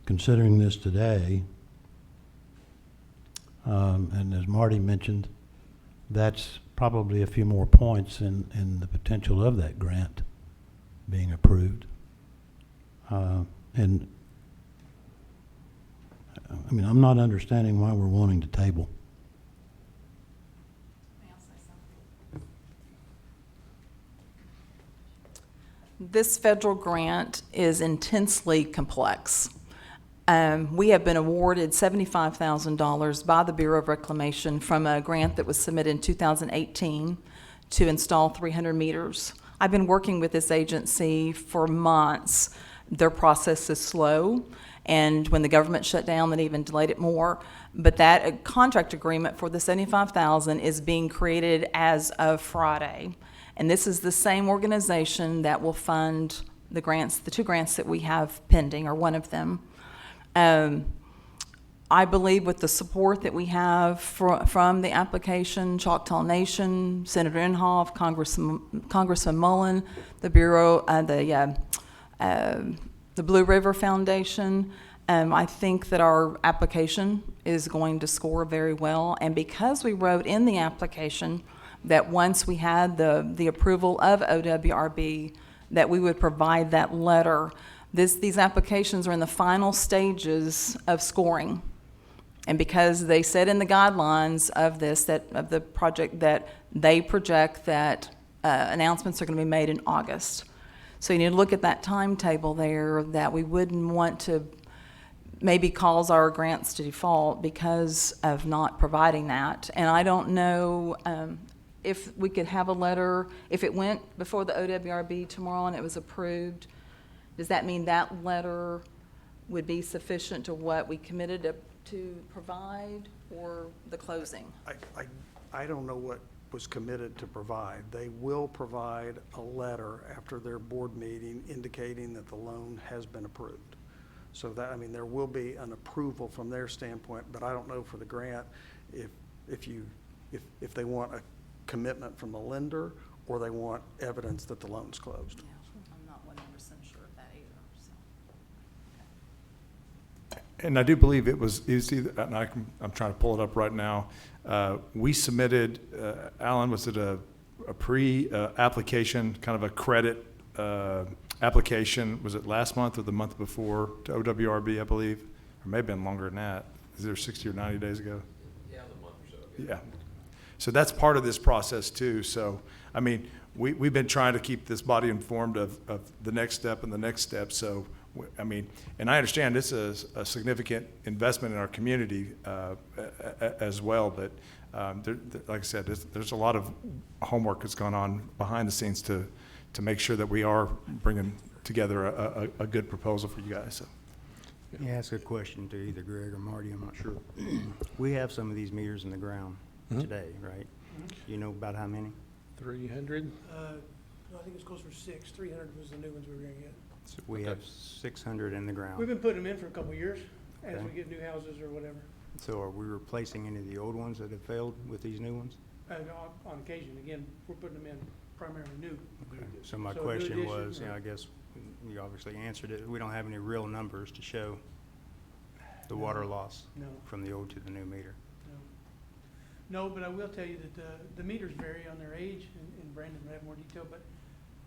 considering this today? And as Marty mentioned, that's probably a few more points in the potential of that grant being approved. And I mean, I'm not understanding why we're wanting to table. This federal grant is intensely complex. We have been awarded $75,000 by the Bureau of Reclamation from a grant that was submitted in 2018 to install 300 meters. I've been working with this agency for months. Their process is slow, and when the government shut down, they even delayed it more. But that contract agreement for the $75,000 is being created as of Friday. And this is the same organization that will fund the grants, the two grants that we have pending, or one of them. I believe with the support that we have from the application, Choctaw Nation, Senator Inhofe, Congressman Mullen, the Bureau, the Blue River Foundation, I think that our application is going to score very well. And because we wrote in the application that once we had the approval of OWRB, that we would provide that letter. These applications are in the final stages of scoring. And because they said in the guidelines of the project, that they project that announcements are going to be made in August. So you need to look at that timetable there, that we wouldn't want to maybe cause our grants to default because of not providing that. And I don't know if we could have a letter, if it went before the OWRB tomorrow and it was approved, does that mean that letter would be sufficient to what we committed to provide or the closing? I don't know what was committed to provide. They will provide a letter after their board meeting indicating that the loan has been approved. So that, I mean, there will be an approval from their standpoint, but I don't know for the grant if they want a commitment from the lender or they want evidence that the loan's closed. Yeah, I'm not 100% sure of that either, so. And I do believe it was either, and I'm trying to pull it up right now. We submitted, Alan, was it a pre-application, kind of a credit application? Was it last month or the month before to OWRB, I believe? Or maybe been longer than that. Is there 60 or 90 days ago? Yeah, the month or so. Yeah. So that's part of this process too. So, I mean, we've been trying to keep this body informed of the next step and the next step. So, I mean, and I understand this is a significant investment in our community as well. But like I said, there's a lot of homework that's gone on behind the scenes to make sure that we are bringing together a good proposal for you guys. So. Let me ask a question to either Greg or Marty, I'm not sure. We have some of these meters in the ground today, right? You know about how many? 300? I think it's closer to 300 was the new ones we were gonna get. So we have 600 in the ground. We've been putting them in for a couple of years as Okay. we get new houses or whatever. So are we replacing any of the old ones that have failed with these new ones? And on occasion, again, we're putting them in primarily new. So my So new question addition, was, or- I guess you obviously answered it. We don't have any real numbers to show the water loss No. from the old to the new meter. No, but I will tell you that the meters vary on their age, and Brandon will have more detail, but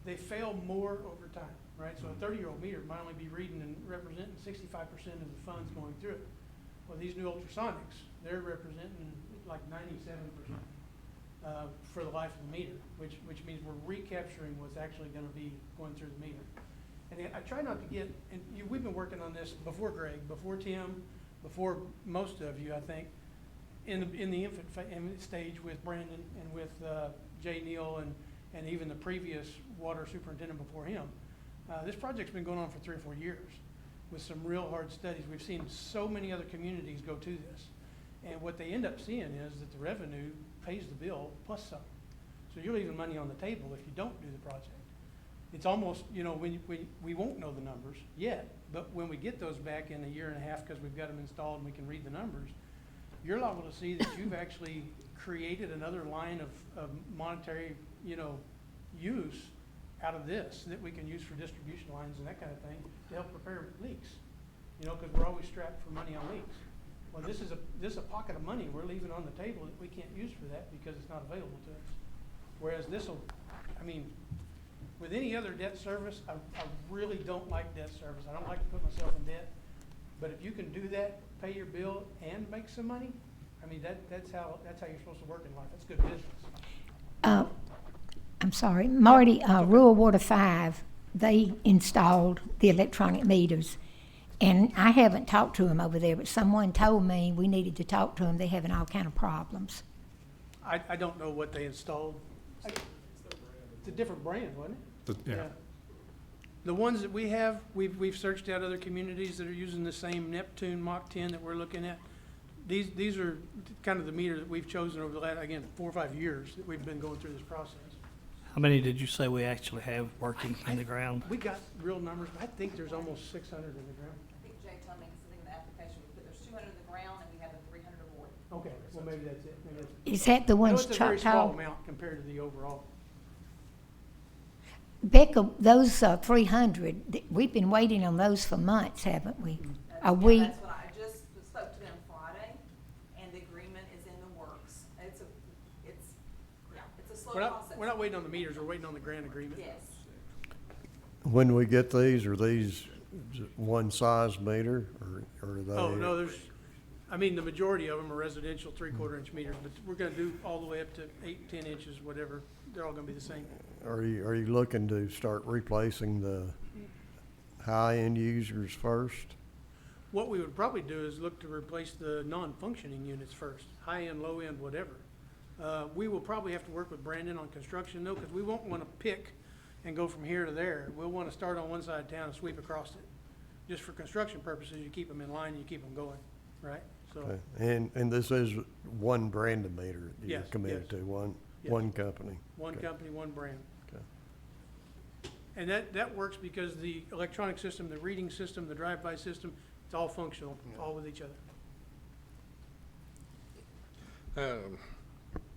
they fail more over time, right? So a 30-year-old meter might only be reading and representing 65% of the funds going through it. Well, these new ultrasonics, they're representing like 97% for the life of the meter, which means we're recapturing what's actually gonna be going through the meter. And I try not to get, and we've been working on this before Greg, before Tim, before most of you, I think, in the infant stage with Brandon and with Jay Neal and even the previous water superintendent before him. This project's been going on for 3 or 4 years with some real hard studies. We've seen so many other communities go to this. And what they end up seeing is that the revenue pays the bill plus some. So you're leaving money on the table if you don't do the project. It's almost, you know, we won't know the numbers yet, but when we get those back in a year and a half because we've got them installed and we can read the numbers, you're liable to see that you've actually created another line of monetary, you know, use out of this that we can use for distribution lines and that kind of thing to help repair leaks. You know, because we're always strapped for money on leaks. Well, this is a pocket of money we're leaving on the table that we can't use for that because it's not available to us. Whereas this'll, I mean, with any other debt service, I really don't like debt service. I don't like to put myself in debt. But if you can do that, pay your bill and make some money, I mean, that's how you're supposed to work in life. That's good business. I'm sorry, Marty, Rural Water 5, they installed the electronic meters. And I haven't talked to them over there, but someone told me we needed to talk to them. They're having all kind of problems. I don't know what they installed. It's a different brand, wasn't it? Yeah. The ones that we have, we've searched out other communities that are using the same Neptune Mach 10 that we're looking at. These are kind of the meter that we've chosen over the last, again, 4 or 5 years that we've been going through this process. How many did you say we actually have working in the ground? We got real numbers, but I think there's almost 600 in the ground. I think Jay told me, because I think in the application, we put there's 200 in the ground and we have the 300 aboard. Okay, well, maybe that's it. Maybe that's it. Is that the I know ones it's a very small Choctaw? amount compared to the overall. Becca, those 300, we've been waiting on those for months, haven't we? Are we? That's what I just spoke to them Friday, and the agreement is in the works. It's a slow process. We're not waiting on the meters, we're waiting on the grant agreement. Yes. When we get these, are these one size meter or are they? Oh, no, I mean, the majority of them are residential 3/4 inch meters, but we're gonna do all the way up to 8, 10 inches, whatever. They're all gonna be the same. Are you looking to start replacing the high-end users first? what we would probably do is look to replace the non-functioning units first, high end, low end, whatever. We will probably have to work with Brandon on construction though, because we won't want to pick and go from here to there. We'll want to start on one side of town and sweep across it. Just for construction purposes, you keep them in line, you keep them going, right? So, Okay. And this is one Brandon meter that you're Yes, committed yes. to, one Yes. company. one Okay. company, one brand. Okay. And that works because the electronic system, the reading system, the drive-by system, it's all functional, all with each other.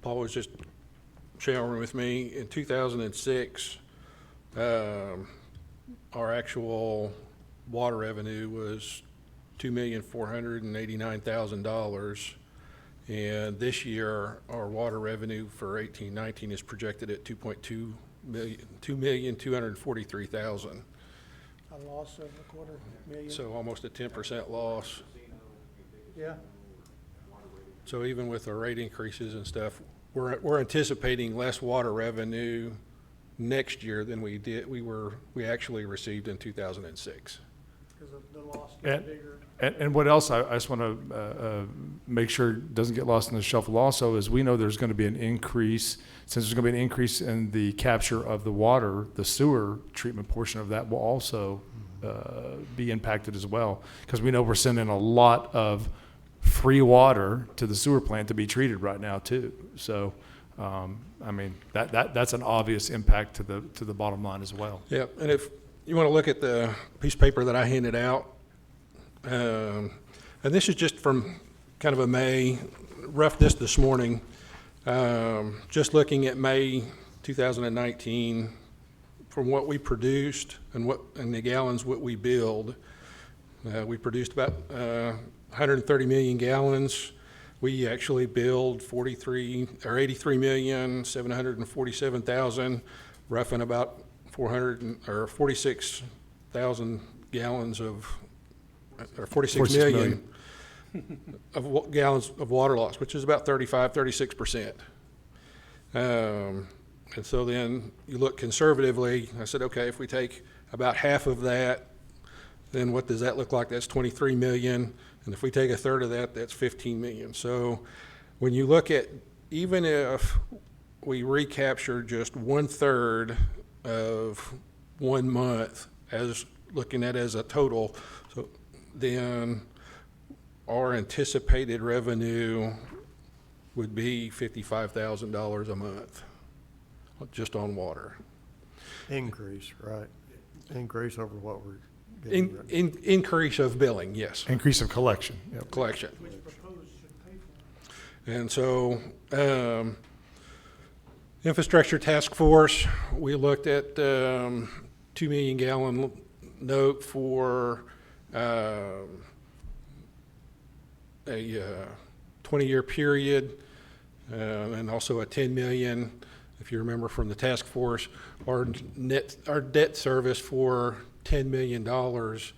Paul was just sharing with me, in 2006, our actual water revenue was $2,489,000. And this year, our water revenue for 18-19 is projected at $2.2 million, $2,243,000. A loss of $250,000. So almost a 10% loss. Yeah. So even with our rate increases and stuff, we're anticipating less water revenue next year than we actually received in 2006. Because of the loss And- gets bigger. And what else I just want to make sure doesn't get lost in the shuffle also is we know there's going to be an increase, since there's going to be an increase in the capture of the water, the sewer treatment portion of that will also be impacted as well. Because we know we're sending a lot of free water to the sewer plant to be treated right now too. So, I mean, that's an obvious impact to the bottom line as well. Yeah, and if you want to look at the piece of paper that I handed out, and this is just from kind of a May, rough this morning, just looking at May 2019, from what we produced and the gallons what we billed, we produced about 130 million gallons. We actually billed 83,747,000, roughing about 46,000 gallons of, or 46 million of gallons of water loss, which is about 36%. And so then you look conservatively, I said, okay, if we take about half of that, then what does that look like? That's 23 million. And if we take a third of that, that's 15 million. So when you look at, even if we recapture just 1/3 of 1 month as looking at as a total, so then our anticipated revenue would be $55,000 a month just on water. Increase, right? Increase over what we're getting. Increase of billing, yes. Increase of collection. Yep. Collection. Which proposed should pay for it. And so, infrastructure task force, we looked at 2 million gallon note for a 20-year period, and also a 10 million. If you remember from the task force, our debt service for $10 million was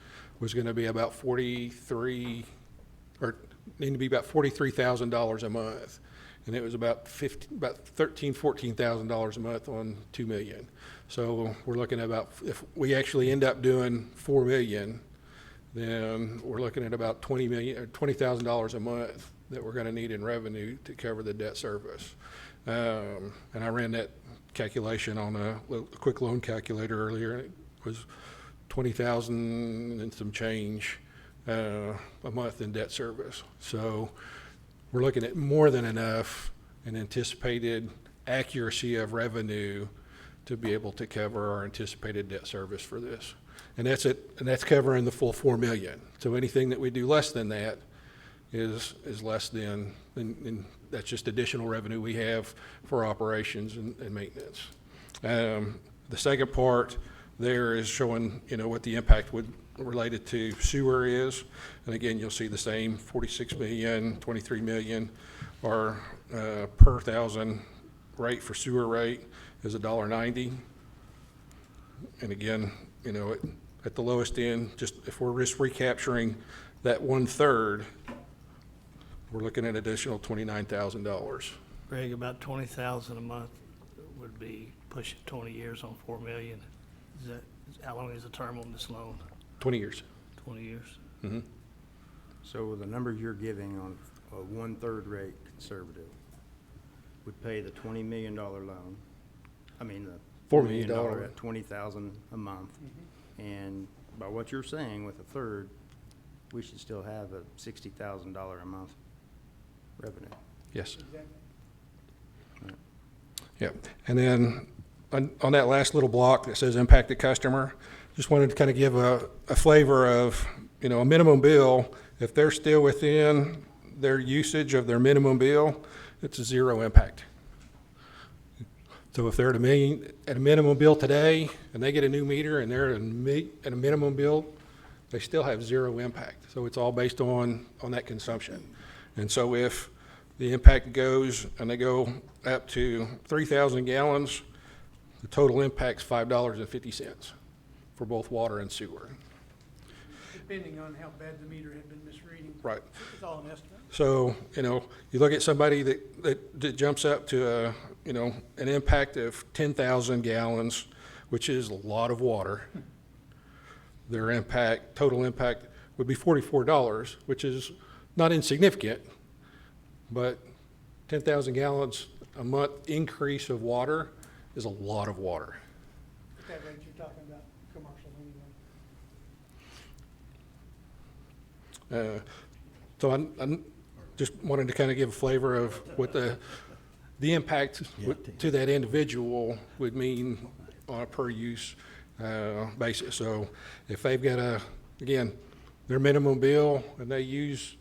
going to be about $43,000 a month, and it was about $14,000 a month on 2 million. So we're looking at about, if we actually end up doing 4 million, then we're looking at about $20,000 a month that we're going to need in revenue to cover the debt service. And I ran that calculation on a quick loan calculator earlier, and it was $20,000 and some change a month in debt service. So we're looking at more than enough in anticipated accuracy of revenue to be able to cover our anticipated debt service for this. And that's it, and that's covering the full 4 million. So anything that we do less than that is less than that's just additional revenue we have for operations and maintenance. The second part there is showing, what the impact related to sewer is. And again, you'll see the same 46 million, 23 million. Our per thousand rate for sewer rate is $1.90. And again, at the lowest end, just if we're just recapturing that 1/3, we're looking at additional $29,000. Greg, about 20,000 a month would be pushing 20 years on 4 million. How long is the term on this loan? 20 years. 20 years. Mm-hmm. So the numbers you're giving on a one-third rate conservative would pay the $20 million loan, I mean, the $4 $4 million million. at $20,000 a month. And by what you're saying, with a third, we should still have a $60,000 a month revenue. Yes. Exactly. Yeah, and then on that last little block that says impact the customer, just wanted to kind of give a flavor of, you know, a minimum bill. If they're still within their usage of their minimum bill, it's a zero impact. So if they're at a minimum bill today and they get a new meter and they're at a minimum bill, they still have zero impact. So it's all based on that consumption. And so if the impact goes and they go up to 3,000 gallons, the total impact's $5.50 for both water and sewer. Depending on how bad the meter had been misreading. Right. It's all an estimate. So, you know, you look at somebody that jumps up to an impact of 10,000 gallons, which is a lot of water. Their impact, total impact, would be $44, which is not insignificant, but 10,000 gallons a month increase of water is a lot of water. At that rate you're talking about commercial anyway. So I'm just wanted to kind of give a flavor of what the impact to that individual would mean on a per use basis. So if they've got again, their minimum bill and they use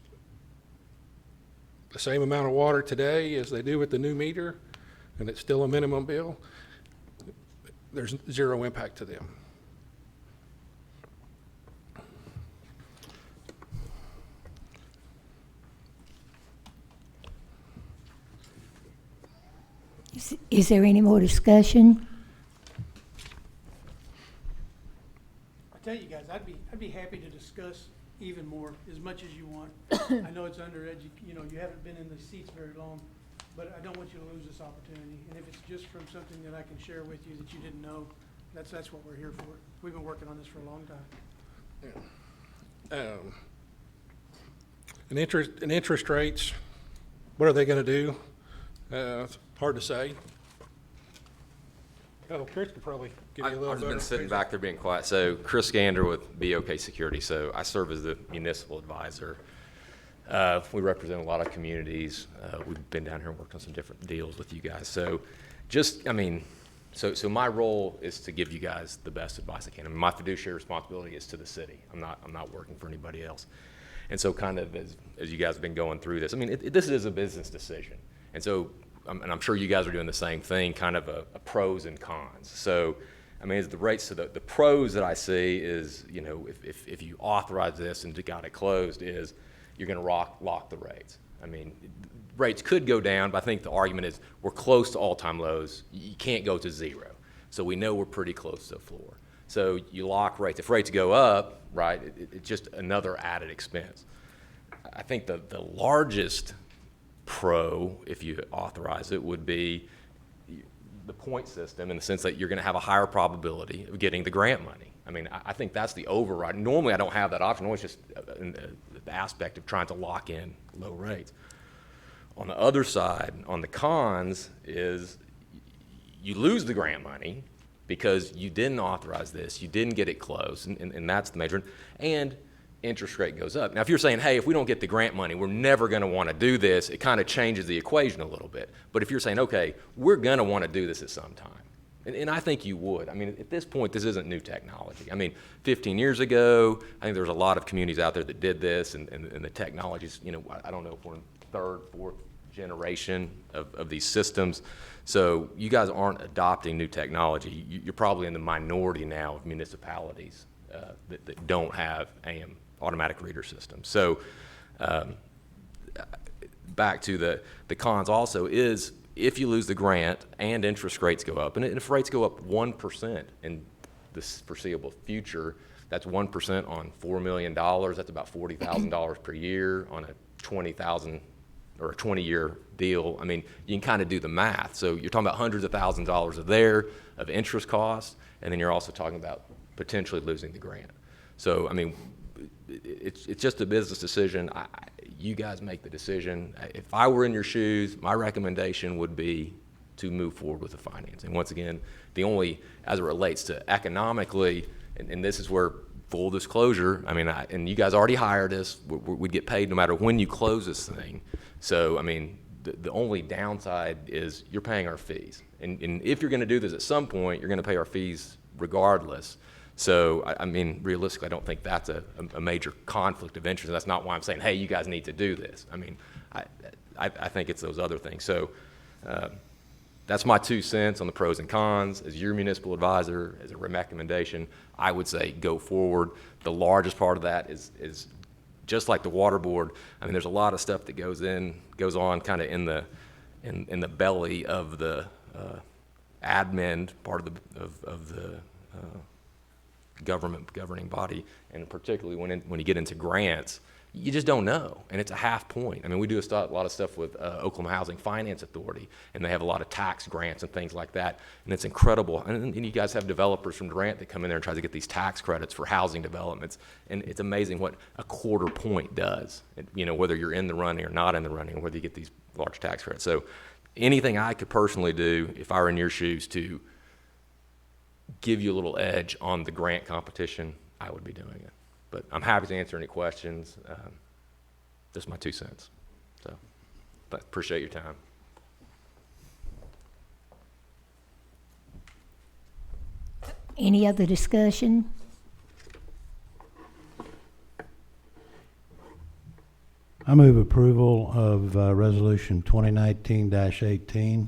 the same amount of water today as they do with the new meter, and it's still a minimum bill, there's zero impact to them. Is there any more discussion? I tell you guys, I'd be happy to discuss even more, as much as you want. I know it's you haven't been in the seats very long, but I don't want you to lose this opportunity. And if it's just from something that I can share with you that you didn't know, that's what we're here for. We've been working on this for a long time. And interest rates, what are they going to do? It's hard to say. Oh, Chris could probably give you a little I've just been better sitting picture. back there being quiet. So Chris Gander with BOK Security. So I serve as the municipal advisor. We represent a lot of communities. We've been down here and worked on some different deals with you guys. So so my role is to give you guys the best advice I can. I mean, my fiduciary responsibility is to the city. I'm not working for anybody else. And so kind of as you guys have been going through this, I mean, this is a business decision. And so, and I'm sure you guys are doing the same thing, kind of a pros and cons. So, I mean, as the rates, so the pros that I see is, you know, if you authorize this and got it closed, is you're going to lock the rates. I mean, rates could go down, but I think the argument is we're close to all-time lows. You can't go to zero. So we know we're pretty close to the floor. So you lock rates. If rates go up, right, it's just another added expense. I think the largest pro, if you authorize it, would be the point system, in the sense that you're going to have a higher probability of getting the grant money. I mean, I think that's the override. Normally, I don't have that option. It's just the aspect of trying to lock in low rates. On the other side, on the cons, is you lose the grant money because you didn't authorize this, you didn't get it closed, and that's the major. And interest rate goes up. Now, if you're saying, hey, if we don't get the grant money, we're never going to want to do this, it kind of changes the equation a little bit. But if you're saying, okay, we're going to want to do this at some time, and I think you would. I mean, at this point, this isn't new technology. I mean, 15 years ago, I think there was a lot of communities out there that did this, and the technologies, you know, I don't know if we're in third, fourth generation of these systems. So you guys aren't adopting new technology. You're probably in the minority now of municipalities that don't have AM automatic reader systems. So back to the cons also is, if you lose the grant and interest rates go up, and if rates go up 1% in this foreseeable future, that's 1% on $4 million. That's about $40,000 per year on a $20,000 or a 20-year deal. I mean, you can kind of do the math. So you're talking about hundreds of thousands of dollars of interest costs, and then you're also talking about potentially losing the grant. So, I mean, it's just a business decision. You guys make the decision. If I were in your shoes, my recommendation would be to move forward with the financing. Once again, the only, as it relates to economically, and this is where full disclosure, I mean, and you guys already hired us, we'd get paid no matter when you close this thing. So, I mean, the only downside is you're paying our fees. And if you're gonna do this at some point, you're gonna pay our fees regardless. So, I mean, realistically, I don't think that's a major conflict of interest. That's not why I'm saying, hey, you guys need to do this. I mean, I think it's those other things. So, that's my 2 cents on the pros and cons. As your municipal advisor, as a recommendation, I would say go forward. The largest part of that is just like the water board. I mean, there's a lot of stuff that goes on kind of in the belly of the admin part of the government governing body, and particularly when you get into grants, you just don't know, and it's a half point. I mean, we do a lot of stuff with Oklahoma Housing Finance Authority, and they have a lot of tax grants and things like that, and it's incredible. And you guys have developers from Durant that come in there and try to get these tax credits for housing developments, and it's amazing what a quarter point does, whether you're in the running or not in the running, or whether you get these large tax credits. So anything I could personally do, if I were in your shoes, to give you a little edge on the grant competition, I would be doing it. But I'm happy to answer any questions. Just my 2 cents. So, but appreciate your time. Any other discussion? I move approval of Resolution 2019-18.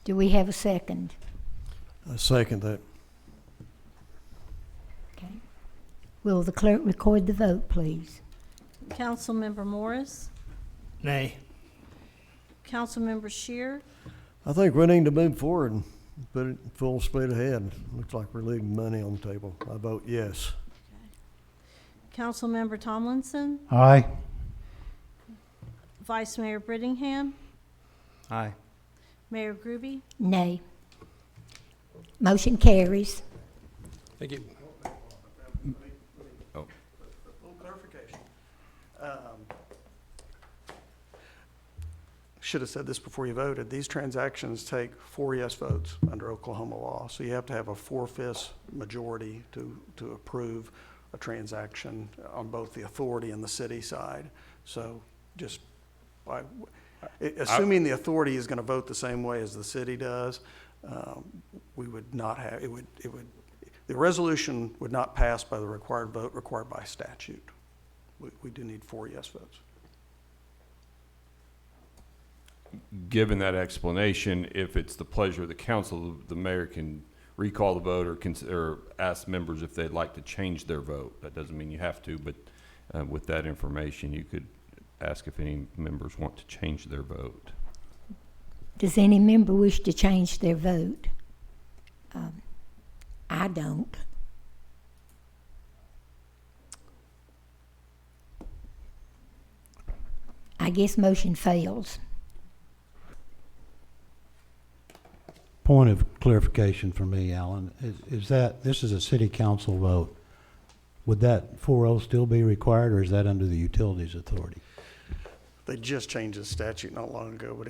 Do we have a second? I second that. Okay. Will the clerk record the vote, please? Councilmember Morris, Nay. Councilmember Shear, I think we need to move forward and put it full speed ahead. Looks like we're leaving money on the table. I vote yes. Councilmember Tomlinson, Aye. Vice Mayor Brittingham, Aye. Mayor Groby. Nay. Motion carries. Thank you. A little clarification. Should have said this before you voted. These transactions take 4 yes votes under Oklahoma law. So you have to have a 4/5 majority to approve a transaction on both the authority and the city side. So just assuming the authority is going to vote the same way as the city does, we would not have, the resolution would not pass by the required vote required by statute. We do need 4 yes votes. Given that explanation, if it's the pleasure of the council, the mayor can recall the vote or ask members if they'd like to change their vote. That doesn't mean you have to, but with that information, you could ask if any members want to change their vote. Does any member wish to change their vote? I don't. I guess motion fails. Point of clarification for me, Alan, is that, this is a city council vote. Would that 4-0 still be required, or is that under the utilities authority? They just changed the statute not long ago, but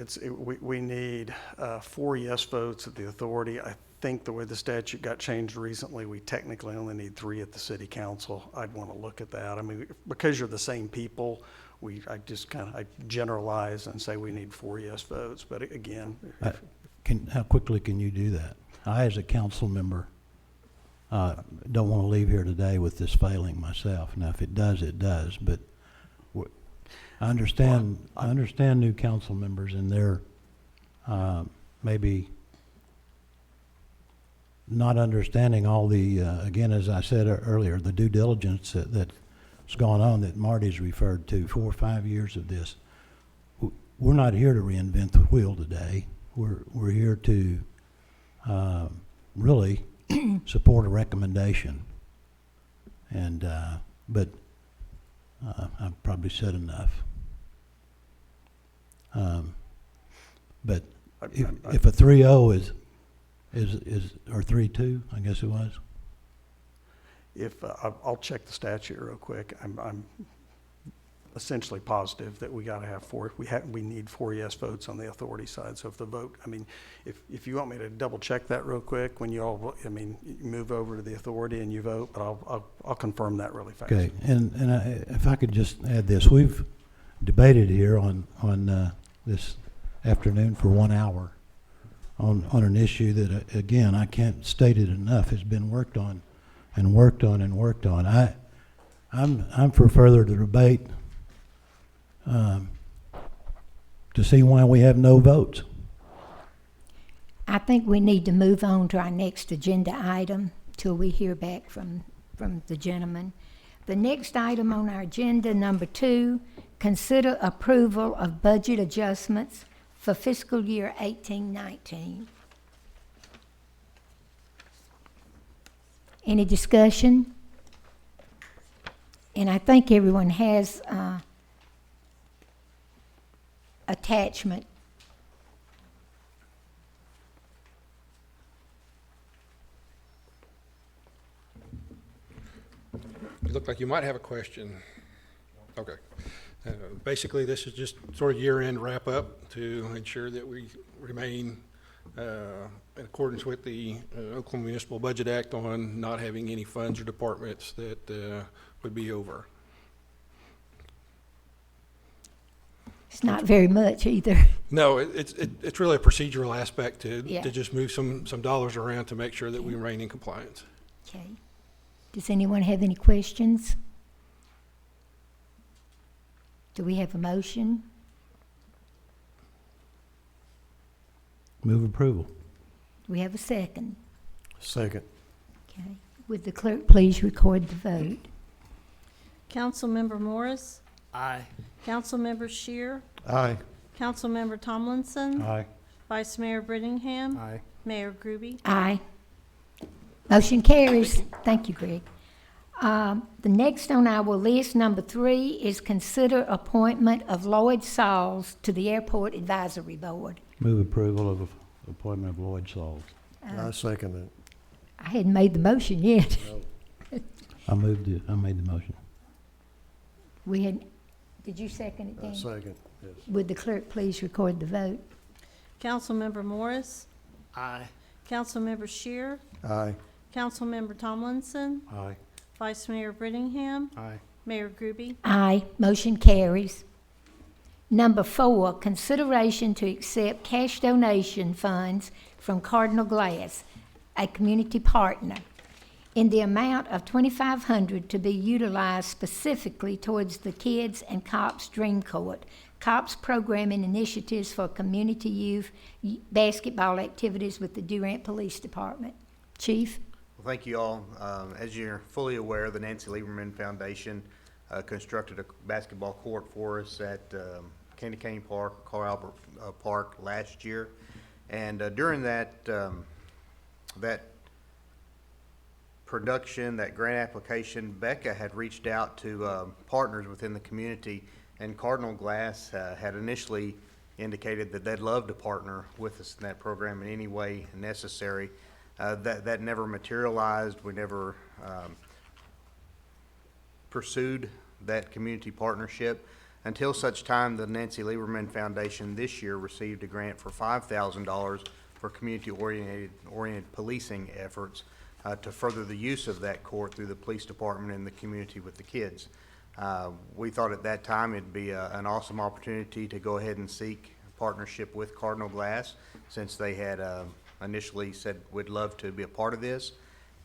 we need 4 yes votes at the authority. I think the way the statute got changed recently, we technically only need 3 at the city council. I'd want to look at that. I mean, because you're the same people, I generalize and say we need 4 yes votes. But again, How quickly can you do that? I, as a council member, don't want to leave here today with this failing myself. Now, if it does, it does. But I understand new council members and their maybe not understanding all the, again, as I said earlier, the due diligence that's gone on that Marty's referred to, 4 or 5 years of this. We're not here to reinvent the wheel today. We're here to really support a recommendation. And but I've probably said enough. But if a 3-0 is or 3-2, I guess it was. if, I'll check the statute real quick. I'm essentially positive that we gotta have we need 4 yes votes on the authority side. So if the vote, I mean, if you want me to double check that real quick, when you all, I mean, you move over to the authority and you vote, but I'll confirm that really fast. Okay, and if I could just add this, we've debated here on this afternoon for 1 hour on an issue that, again, I can't state it enough, has been worked on and worked on and worked on. I'm for further debate to see why we have no votes. I think we need to move on to our next agenda item till we hear back from the gentleman. The next item on our agenda, number 2, consider approval of budget adjustments for fiscal year 18-19. Any discussion? And I think everyone has attachment. You look like you might have a question. Okay. Basically, this is just sort of year-end wrap-up to ensure that we remain in accordance with the Oklahoma Municipal Budget Act on not having any funds or departments that would be over. It's not very much either. No, it's really a procedural aspect to just move some dollars around to make sure that we remain in compliance. Okay. Does anyone have any questions? Do we have a motion? Move approval. Do we have a second? Second. Okay. Would the clerk please record the vote? Councilmember Morris? Aye. Councilmember Shear? Aye. Councilmember Tomlinson? Aye. Vice Mayor Brittingham? Aye. Mayor Groby? Aye. Motion carries. Thank you, Greg. The next on our list, number 3, is consider appointment of Lloyd Sauls to the Airport Advisory Board. Move approval of appointment of Lloyd Sauls. I second it. I hadn't made the motion yet. I made the motion. Did you second it, Dan? Second, yes. Would the clerk please record the vote? Councilmember Morris? Aye. Councilmember Shear? Aye. Councilmember Tomlinson? Aye. Vice Mayor Brittingham? Aye. Mayor Groby? Aye. Motion carries. Number 4, consideration to accept cash donation funds from Cardinal Glass, a community partner, in the amount of $2,500 to be utilized specifically towards the Kids and Cops Dream Court, Cops programming initiatives for community youth basketball activities with the Durant Police Department. Chief? Well, thank you all. As you're fully aware, the Nancy Lieberman Foundation constructed a basketball court for us at Candy Cane Park, Carl Albert Park last year. And during that production, that grant application, Becca had reached out to partners within the community, and Cardinal Glass had initially indicated that they'd love to partner with us in that program in any way necessary. That never materialized. We never pursued that community partnership until such time the Nancy Lieberman Foundation this year received a grant for $5,000 for community-oriented policing efforts to further the use of that court through the police department and the community with the kids. We thought at that time it'd be an awesome opportunity to go ahead and seek a partnership with Cardinal Glass, since they had initially said we'd love to be a part of this,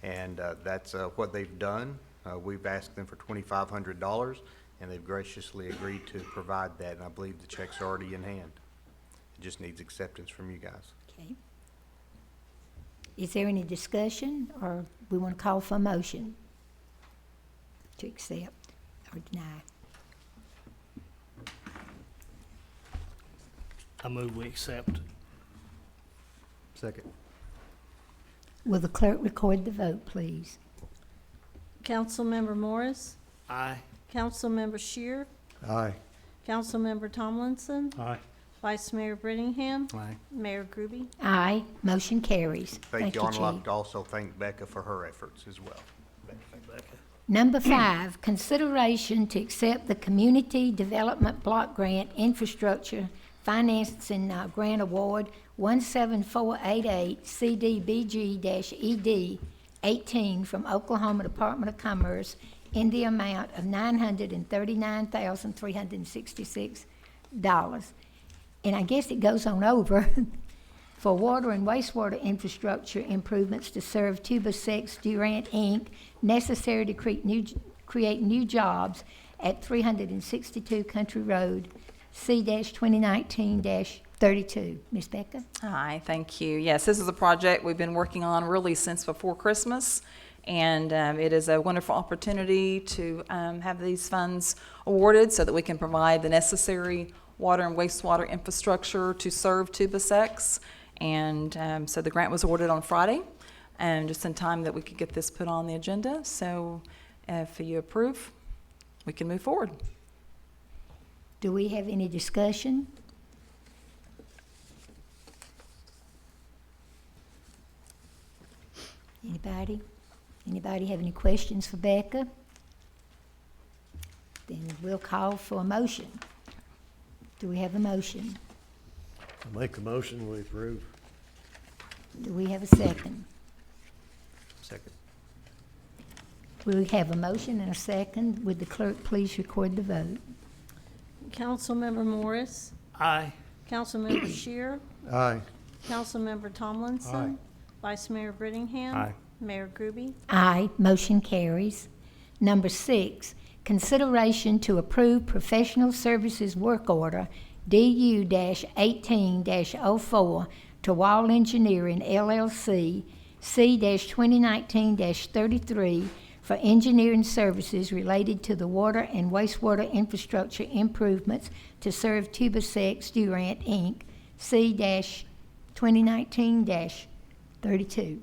and that's what they've done. We've asked them for $2,500, and they've graciously agreed to provide that, and I believe the check's already in hand. It just needs acceptance from you guys. Okay. Is there any discussion, or we want to call for a motion to accept or deny? I move we accept. Second. Will the clerk record the vote, please? Councilmember Morris? Aye. Councilmember Shear? Aye. Councilmember Tomlinson? Aye. Vice Mayor Brittingham? Aye. Mayor Groby? Aye. Motion carries. Thank you all, and I'd Chief. like to also thank Becca for her efforts as well. Thank you, Becca. Number 5, consideration to accept the Community Development Block Grant Infrastructure Financing Grant Award 17488 CDBG-ED 18 from Oklahoma Department of Commerce in the amount of $939,366. And I guess it goes on over for water and wastewater infrastructure improvements to serve Tubasex Durant, Inc., necessary to create new jobs at 362 Country Road, C-2019-32. Ms. Becca? Hi, thank you. Yes, this is a project we've been working on really since before Christmas, and it is a wonderful opportunity to have these funds awarded so that we can provide the necessary water and wastewater infrastructure to serve Tubasex. And so the grant was awarded on Friday, and just in time that we could get this put on the agenda. So if you approve, we can move forward. Do we have any discussion? Anybody? Anybody have any questions for Becca? Then we'll call for a motion. Do we have a motion? I make a motion, we approve. Do we have a second? Second. We have a motion and a second. Would the clerk please record the vote? Councilmember Morris, Aye. Councilmember Shear, Aye. Councilmember Tomlinson, Vice Mayor Brittingham. Aye. Mayor Groby. Aye, motion carries. Number 6, consideration to approve professional services work order DU-18-04 to Wall Engineering LLC C-2019-33 for engineering services related to the water and wastewater infrastructure improvements to serve Tubasex Durant, Inc., C-2019-32.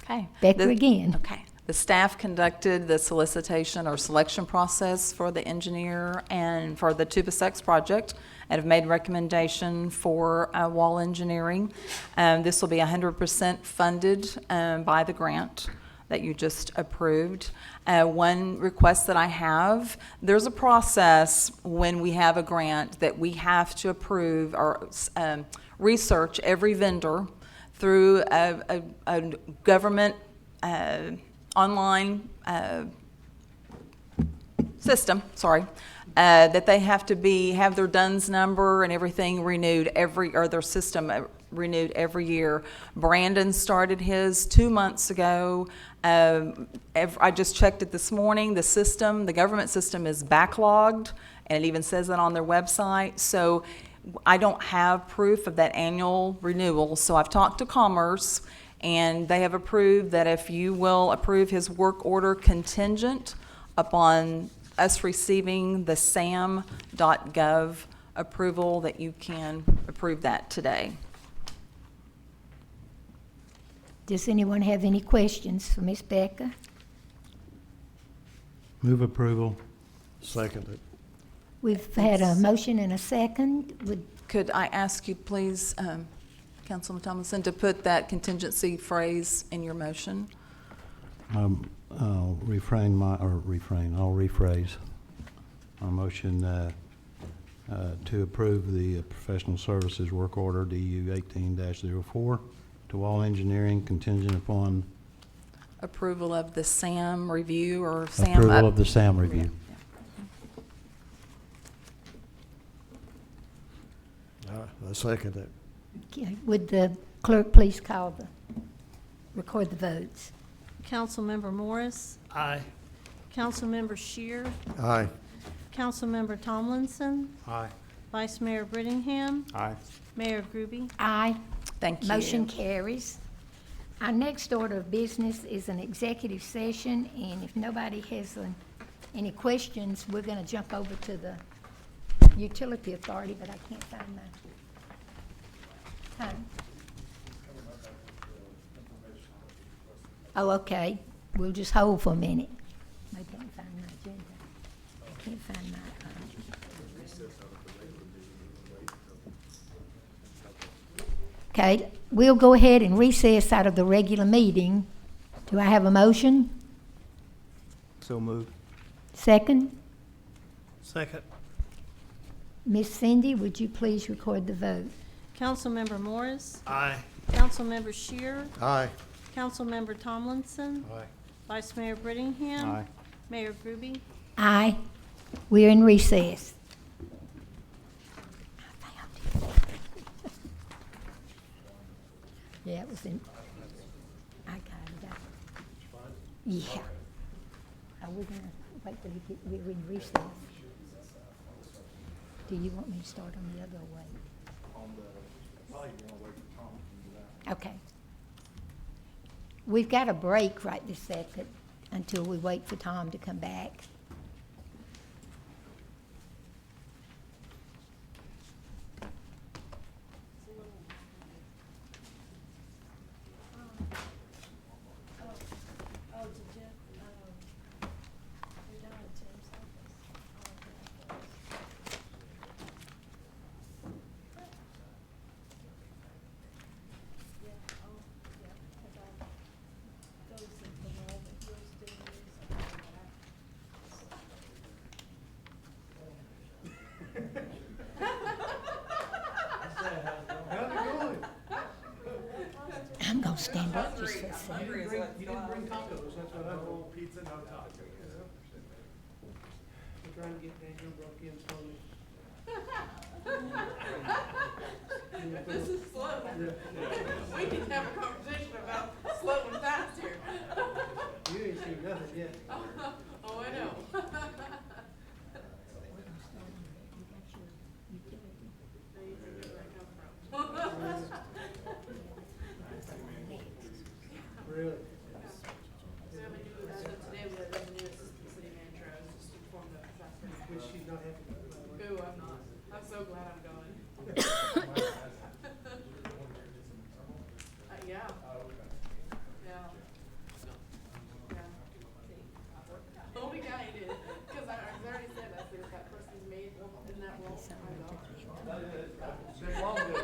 Okay. Becca again. Okay. The staff conducted the solicitation or selection process for the engineer and for the Tubasex project and have made recommendation for Wall Engineering. This will be 100% funded by the grant that you just approved. One request that I have, there's a process when we have a grant that we have to approve or research every vendor through a government online system, that they have to have their DUNS number and everything renewed their system renewed every year. Brandon started his 2 months ago. I just checked it this morning. The government system is backlogged, and it even says that on their website. So I don't have proof of that annual renewal. So I've talked to Commerce, and they have approved that if you will approve his work order contingent upon us receiving the sam.gov approval, that you can approve that today. Does anyone have any questions for Ms. Becca? Move approval. Second it. We've had a motion and a second. Could I ask you, please, Councilman Tomlinson, to put that contingency phrase in your motion? I'll rephrase my motion to approve the professional services work order DU 18-04 to Wall Engineering contingent upon Approval of the SAM review or SAM? approval of the SAM review. I second it. Okay, would the clerk please record the votes? Councilmember Morris, Aye. Councilmember Shear, Aye. Councilmember Tomlinson, Aye. Vice Mayor Brittingham, Aye. Mayor Groby. Aye. Thank you. Motion carries. Our next order of business is an executive session, and if nobody has any questions, we're going to jump over to the Utility Authority, but I can't find my time. Oh, okay. We'll just hold for a minute. Maybe I can find my agenda. I can't find my, Okay, we'll go ahead and recess out of the regular meeting. Do I have a motion? So moved. Second? Second. Miss Cindy, would you please record the vote? Councilmember Morris? Aye. Councilmember Shear? Aye. Councilmember Tomlinson? Aye. Vice Mayor Brittingham? Aye. Mayor Groby? Aye. We're in recess. Yeah, it was in, I got it out. Yeah. Are we gonna wait till we're in recess? Do you want me to start on the other way? Okay. We've got a break right this second until we wait for Tom to come back. I'm gonna stand up just for a second. You didn't bring tacos, that's what I roll pizza, no tacos. We're trying to get Daniel broke in slowly. This is slow. We need to have a conversation about slow and fast here. You ain't seen nothing yet. Oh, I know. Really? So today we had revenue assistant city manager, I was just informed of that. Which she's not happy about, by the way. Ooh, I'm not. I'm so glad I'm going. Yeah. Yeah. Yeah. Oh, yeah, I did. Because I already said that, if that person's made in that role, I go. Been long ago.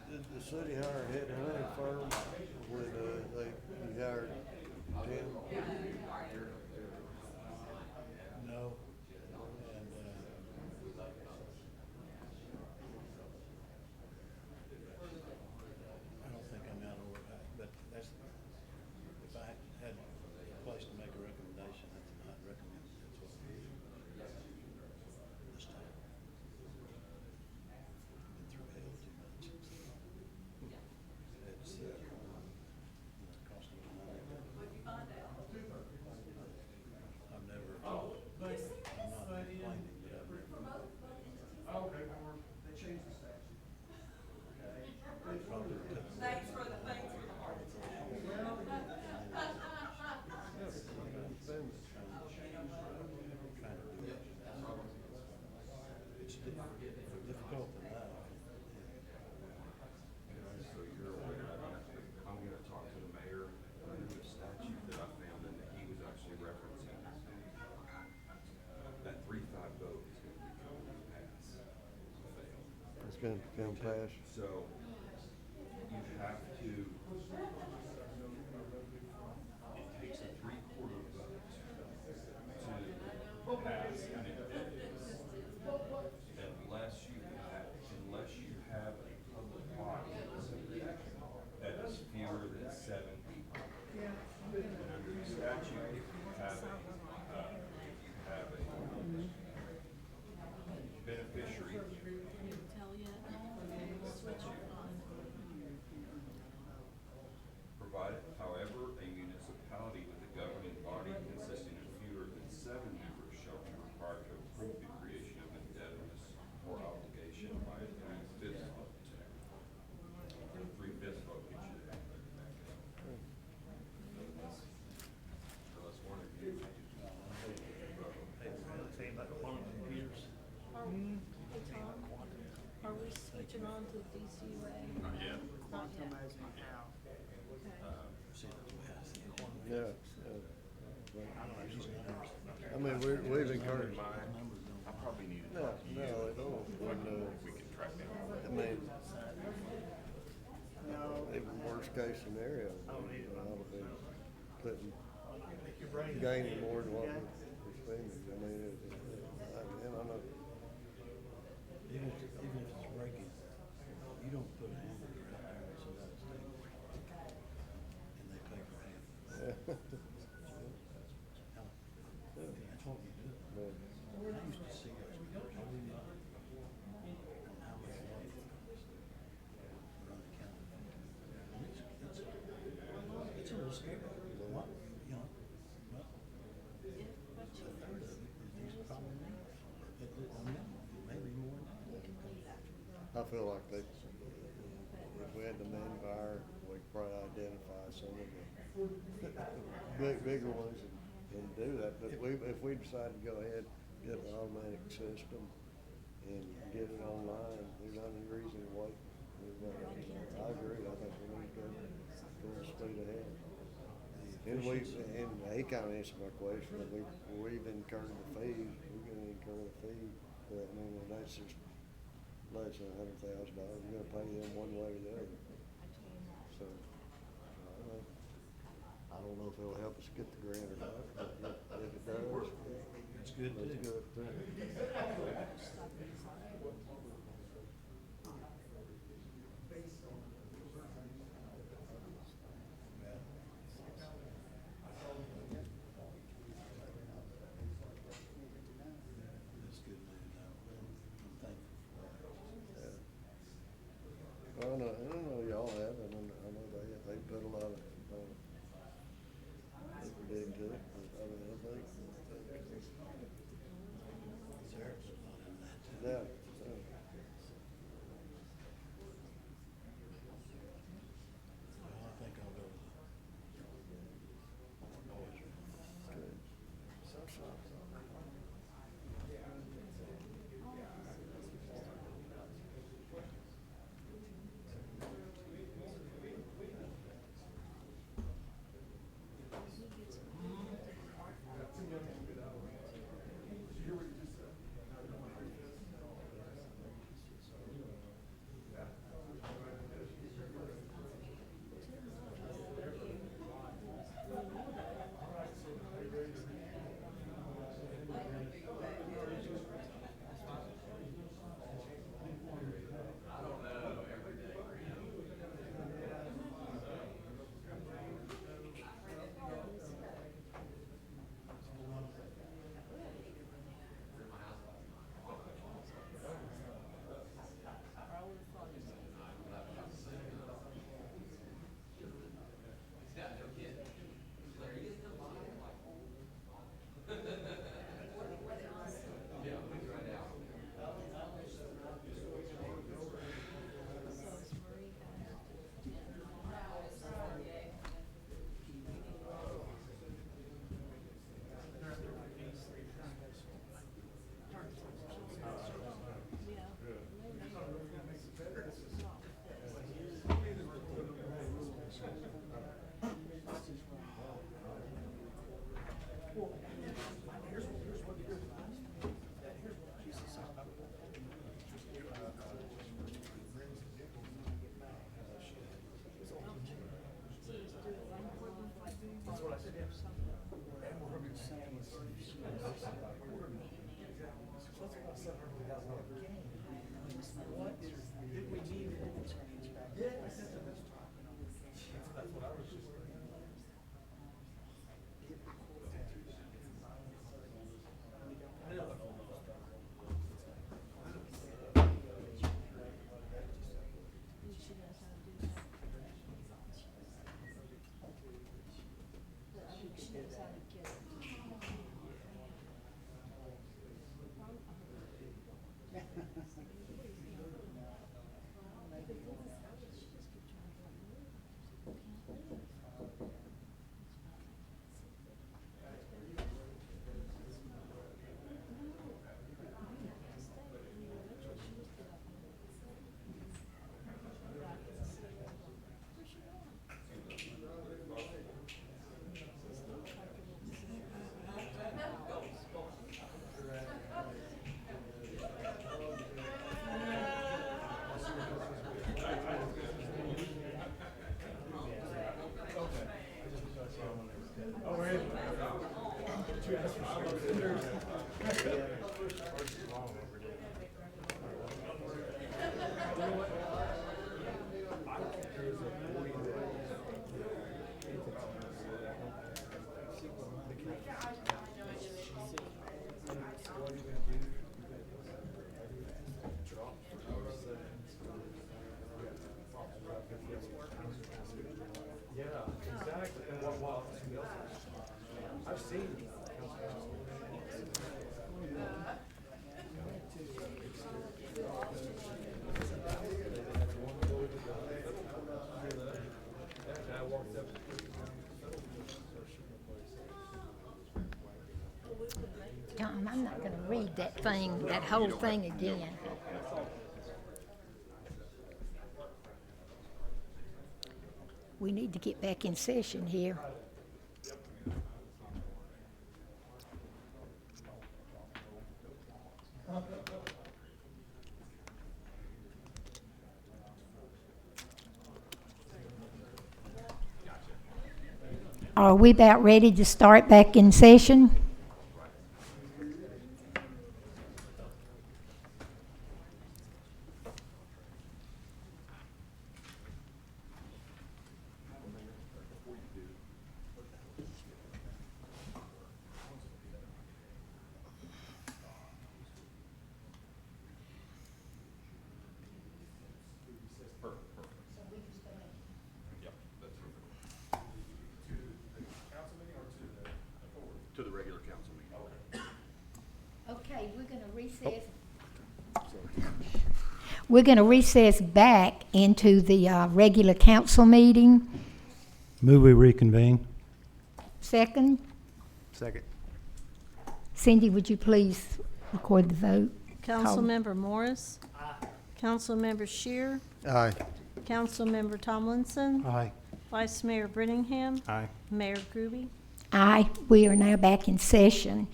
Did the city hire a headhunting firm when, you hired Tim? No. And, I don't think I'm out over that, but that's, if I had a place to make a recommendation, I'd recommend that's what we do. This time. Been through hell too much. It's, cost me money. What'd you find out? I've never, I'm not complaining, but I've never. Okay, they changed the statute. Thanks for the heart attack. It's difficult enough. So you're aware, I'm gonna talk to the mayor, the statute that I found and that he was actually referencing. That 3-5 vote is gonna become pass, fail. It's gonna become pass. So you have to, it takes a 3/4 vote to pass. And unless you have a public audience that is fewer than 7 people. And under the statute, if you have a beneficiary. Provided, however, a municipality with a governing body consisting of fewer than 7 members shall be required to approve the creation of indebtedness or obligation by a 3/5 vote. A 3/5 vote gets you that. Unless one of you. Are we switching on to DCUA? Not yet. Not yet. Yeah. I mean, we've encouraged. I probably need to No, talk to you. no, it don't. We can track down. I mean, even worst case scenario, ought to be putting, gaining more than what we're spending. I mean, and I know. Even if it's breaking, you don't put a hamburger out there and it's about a steak. And they pay for half. That's what we do. I used to see those numbers every month on how much money run the county. And it's a little scary. What, you know, well, it's a third of it is these probably maybe more than that. I feel like they, if we had the manpower, we could probably identify some of the bigger ones and do that. But if we decide to go ahead, get an automatic system and get it online, there's not any reason to wait. I agree. I think we need to go full speed ahead. And he kind of answered my question. We've incurred the fees. We're going to incur the fee. But I mean, that's just less than $100,000. You're going to pay them one way or the other. So I don't know if it'll help us get the grant or not. But if it does, It's good too. that's good too. That's good news. I'm thankful for it. Well, I know y'all have, and I know they put a lot of effort into it. But, I mean, I think. Sarah's not in that too. Yeah. Well, I think I'll go with the boys. time. I'm not gonna read that thing, that whole thing again. We need to get back in session here. Are we about ready to start back in session? To the regular council meeting. Okay, we're gonna recess back into the regular council meeting. Move we reconvene. Second, Second. Cindy, would you please record the vote? Councilmember Morris. Councilmember Shear. Aye. Councilmember Tomlinson. Aye. Vice Mayor Brittingham. Aye. Mayor Groby. Aye, we are now back in session.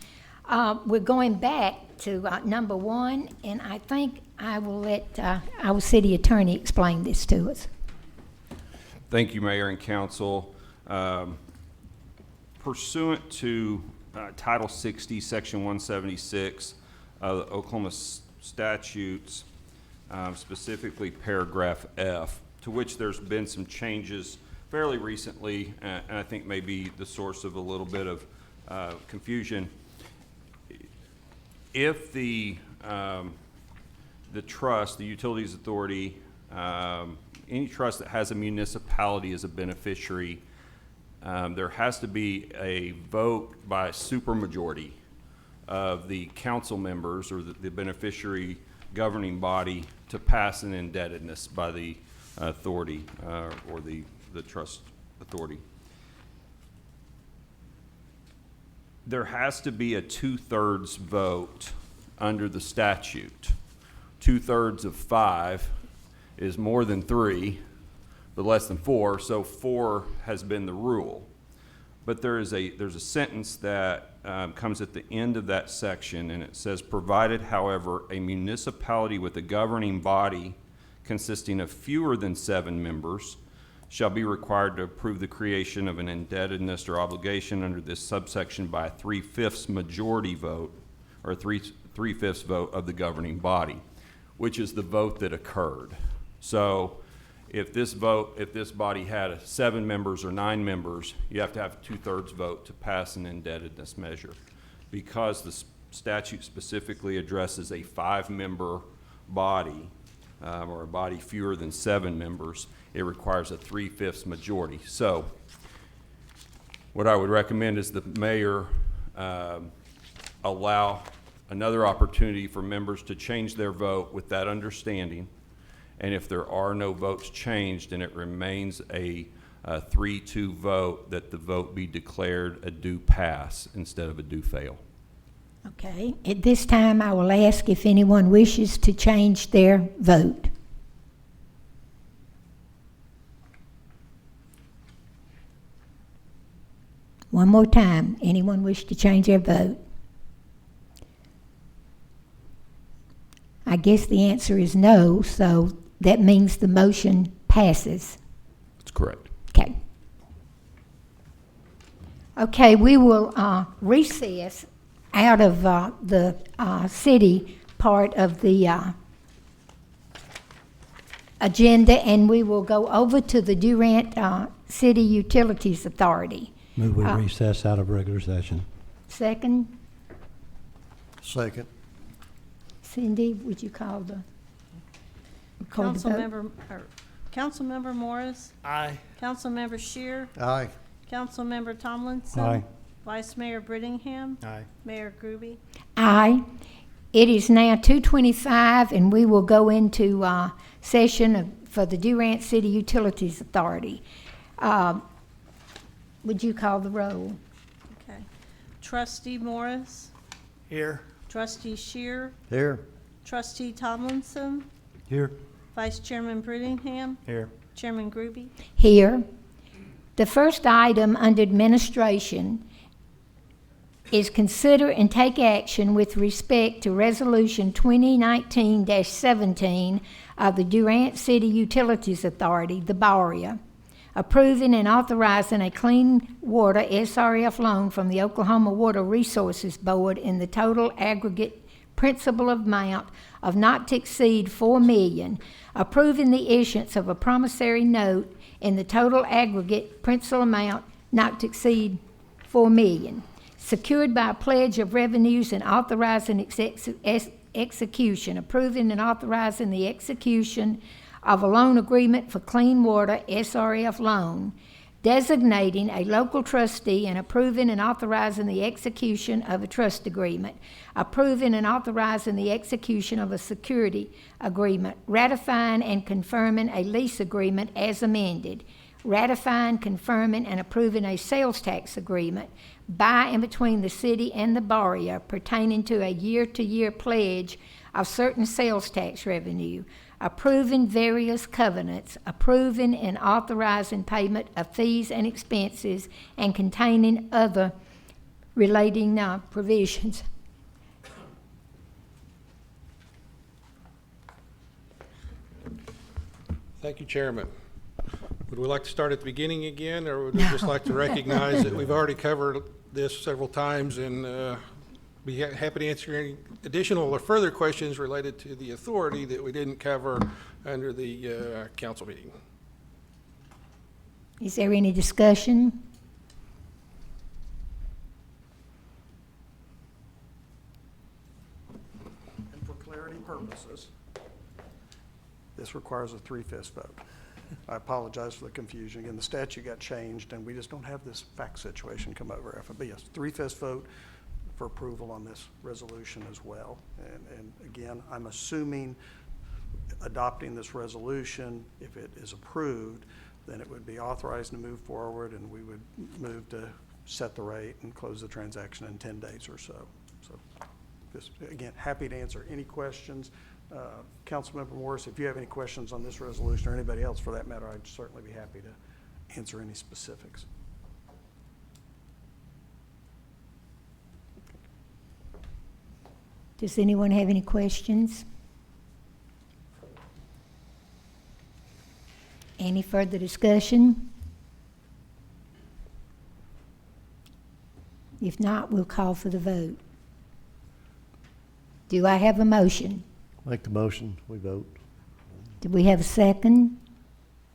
We're going back to number one, and I think I will let our city attorney explain this to us. Thank you, Mayor and Council. Pursuant to Title 60, Section 176 of the Oklahoma statutes, specifically paragraph F, to which there's been some changes fairly recently, and I think may be the source of a little bit of confusion. If the trust, the Utilities Authority, any trust that has a municipality as a beneficiary, there has to be a vote by a supermajority of the council members or the beneficiary governing body to pass an indebtedness by the authority or the trust authority. There has to be a 2/3 vote under the statute. 2/3 of 5 is more than 3, but less than 4, so 4 has been the rule. But there's a sentence that comes at the end of that section, and it says, provided, however, a municipality with a governing body consisting of fewer than 7 members shall be required to approve the creation of an indebtedness or obligation under this subsection by a 3/5 majority vote, or a 3/5 vote of the governing body, which is the vote that occurred. So if this body had 7 members or 9 members, you have to have a 2/3 vote to pass an indebtedness measure. Because the statute specifically addresses a 5-member body, or a body fewer than 7 members, it requires a 3/5 majority. So what I would recommend is the mayor allow another opportunity for members to change their vote with that understanding. And if there are no votes changed and it remains a 3-2 vote, that the vote be declared a do pass instead of a do fail. Okay, at this time, I will ask if anyone wishes to change their vote. One more time, anyone wish to change their vote? I guess the answer is no, so that means the motion passes. That's correct. Okay. Okay, we will recess out of the city part of the agenda, and we will go over to the Durant City Utilities Authority. Move we recess out of regular session. Second, Second. Cindy, would you call the vote? Councilmember Morris. Aye. Councilmember Shear. Aye. Councilmember Tomlinson. Aye. Vice Mayor Brittingham. Aye. Mayor Groby. Aye. It is now 2:25, and we will go into session for the Durant City Utilities Authority. Would you call the roll? Okay. Trustee Morris. Here. Trustee Shear, Here. Trustee Tomlinson, Here. Vice Chairman Brittingham, Here. Chairman Groby. Here. The first item under administration is consider and take action with respect to Resolution 2019-17 of the Durant City Utilities Authority, the BARIA, approving and authorizing a clean water SRF loan from the Oklahoma Water Resources Board in the total aggregate principal amount of not to exceed $4 million, approving the issuance of a promissory note in the total aggregate principal amount not to exceed $4 million, secured by a pledge of revenues and authorizing execution, approving and authorizing the execution of a loan agreement for clean water SRF loan, designating a local trustee and approving and authorizing the execution of a trust agreement, approving and authorizing the execution of a security agreement, ratifying and confirming a lease agreement as amended, ratifying, confirming, and approving a sales tax agreement by and between the city and the BARIA pertaining to a year-to-year pledge of certain sales tax revenue, approving various covenants, approving and authorizing payment of fees and expenses, and containing other relating provisions. Thank you, Chairman. Would we like to start at the beginning again, or would we just like to recognize that we've already covered this several times and be happy to answer any additional or further questions related to the authority that we didn't cover under the council meeting? Is there any discussion? And for clarity purposes, this requires a 3/5 vote. I apologize for the confusion. Again, the statute got changed, and we just don't have this fact situation come over. But yes, 3/5 vote for approval on this resolution as well. And again, I'm assuming adopting this resolution, if it is approved, then it would be authorized to move forward, and we would move to set the rate and close the transaction in 10 days or so. So, this, again, happy to answer any questions. Councilmember Morris, if you have any questions on this resolution, or anybody else for that matter, I'd certainly be happy to answer any specifics. Does anyone have any questions? Any further discussion? If not, we'll call for the vote. Do I have a motion? Make the motion, we vote. Do we have a second?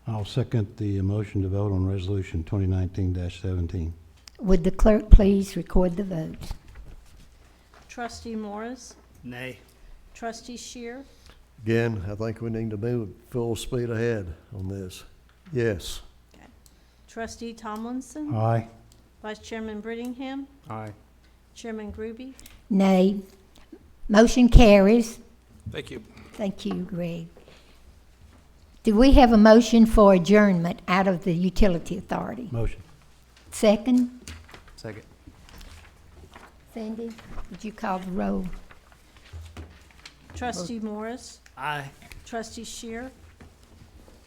I'll second the motion to vote on Resolution 2019-17. Would the clerk please record the vote? Trustee Morris, Nay. Trustee Shear, Again, I think we need to move full speed ahead on this. Yes. Trustee Tomlinson, Aye. Vice Chairman Brittingham, Aye. Chairman Groby. Nay. Motion carries. Thank you. Thank you, Greg. Do we have a motion for adjournment out of the Utility Authority? Motion. Second? Second. Sandy, would you call the roll? Trustee Morris, Aye. Trustee Shear,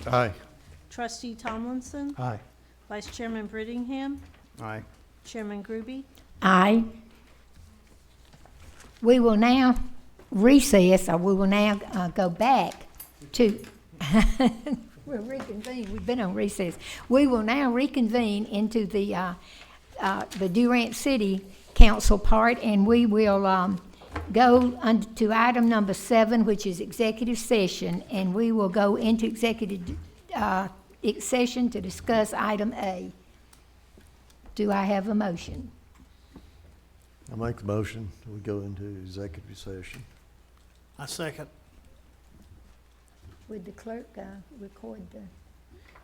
Aye. Trustee Tomlinson, Aye. Vice Chairman Brittingham, Aye. Chairman Groby. Aye. We will now recess, or we will now go back to, we'll reconvene, we've been on recess. We will now reconvene into the Durant City Council part, and we will go to item number 7, which is executive session, and we will go into executive session to discuss item A. Do I have a motion? I make the motion, we go into executive session. I second. Would the clerk record the...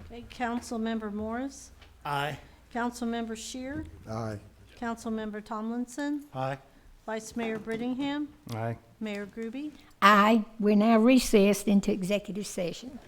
Okay, Councilmember Morris, Aye. Councilmember Shear, Aye. Councilmember Tomlinson, Aye. Vice Mayor Brittingham, Aye. Mayor Groby. Aye. We're now recessed into executive session.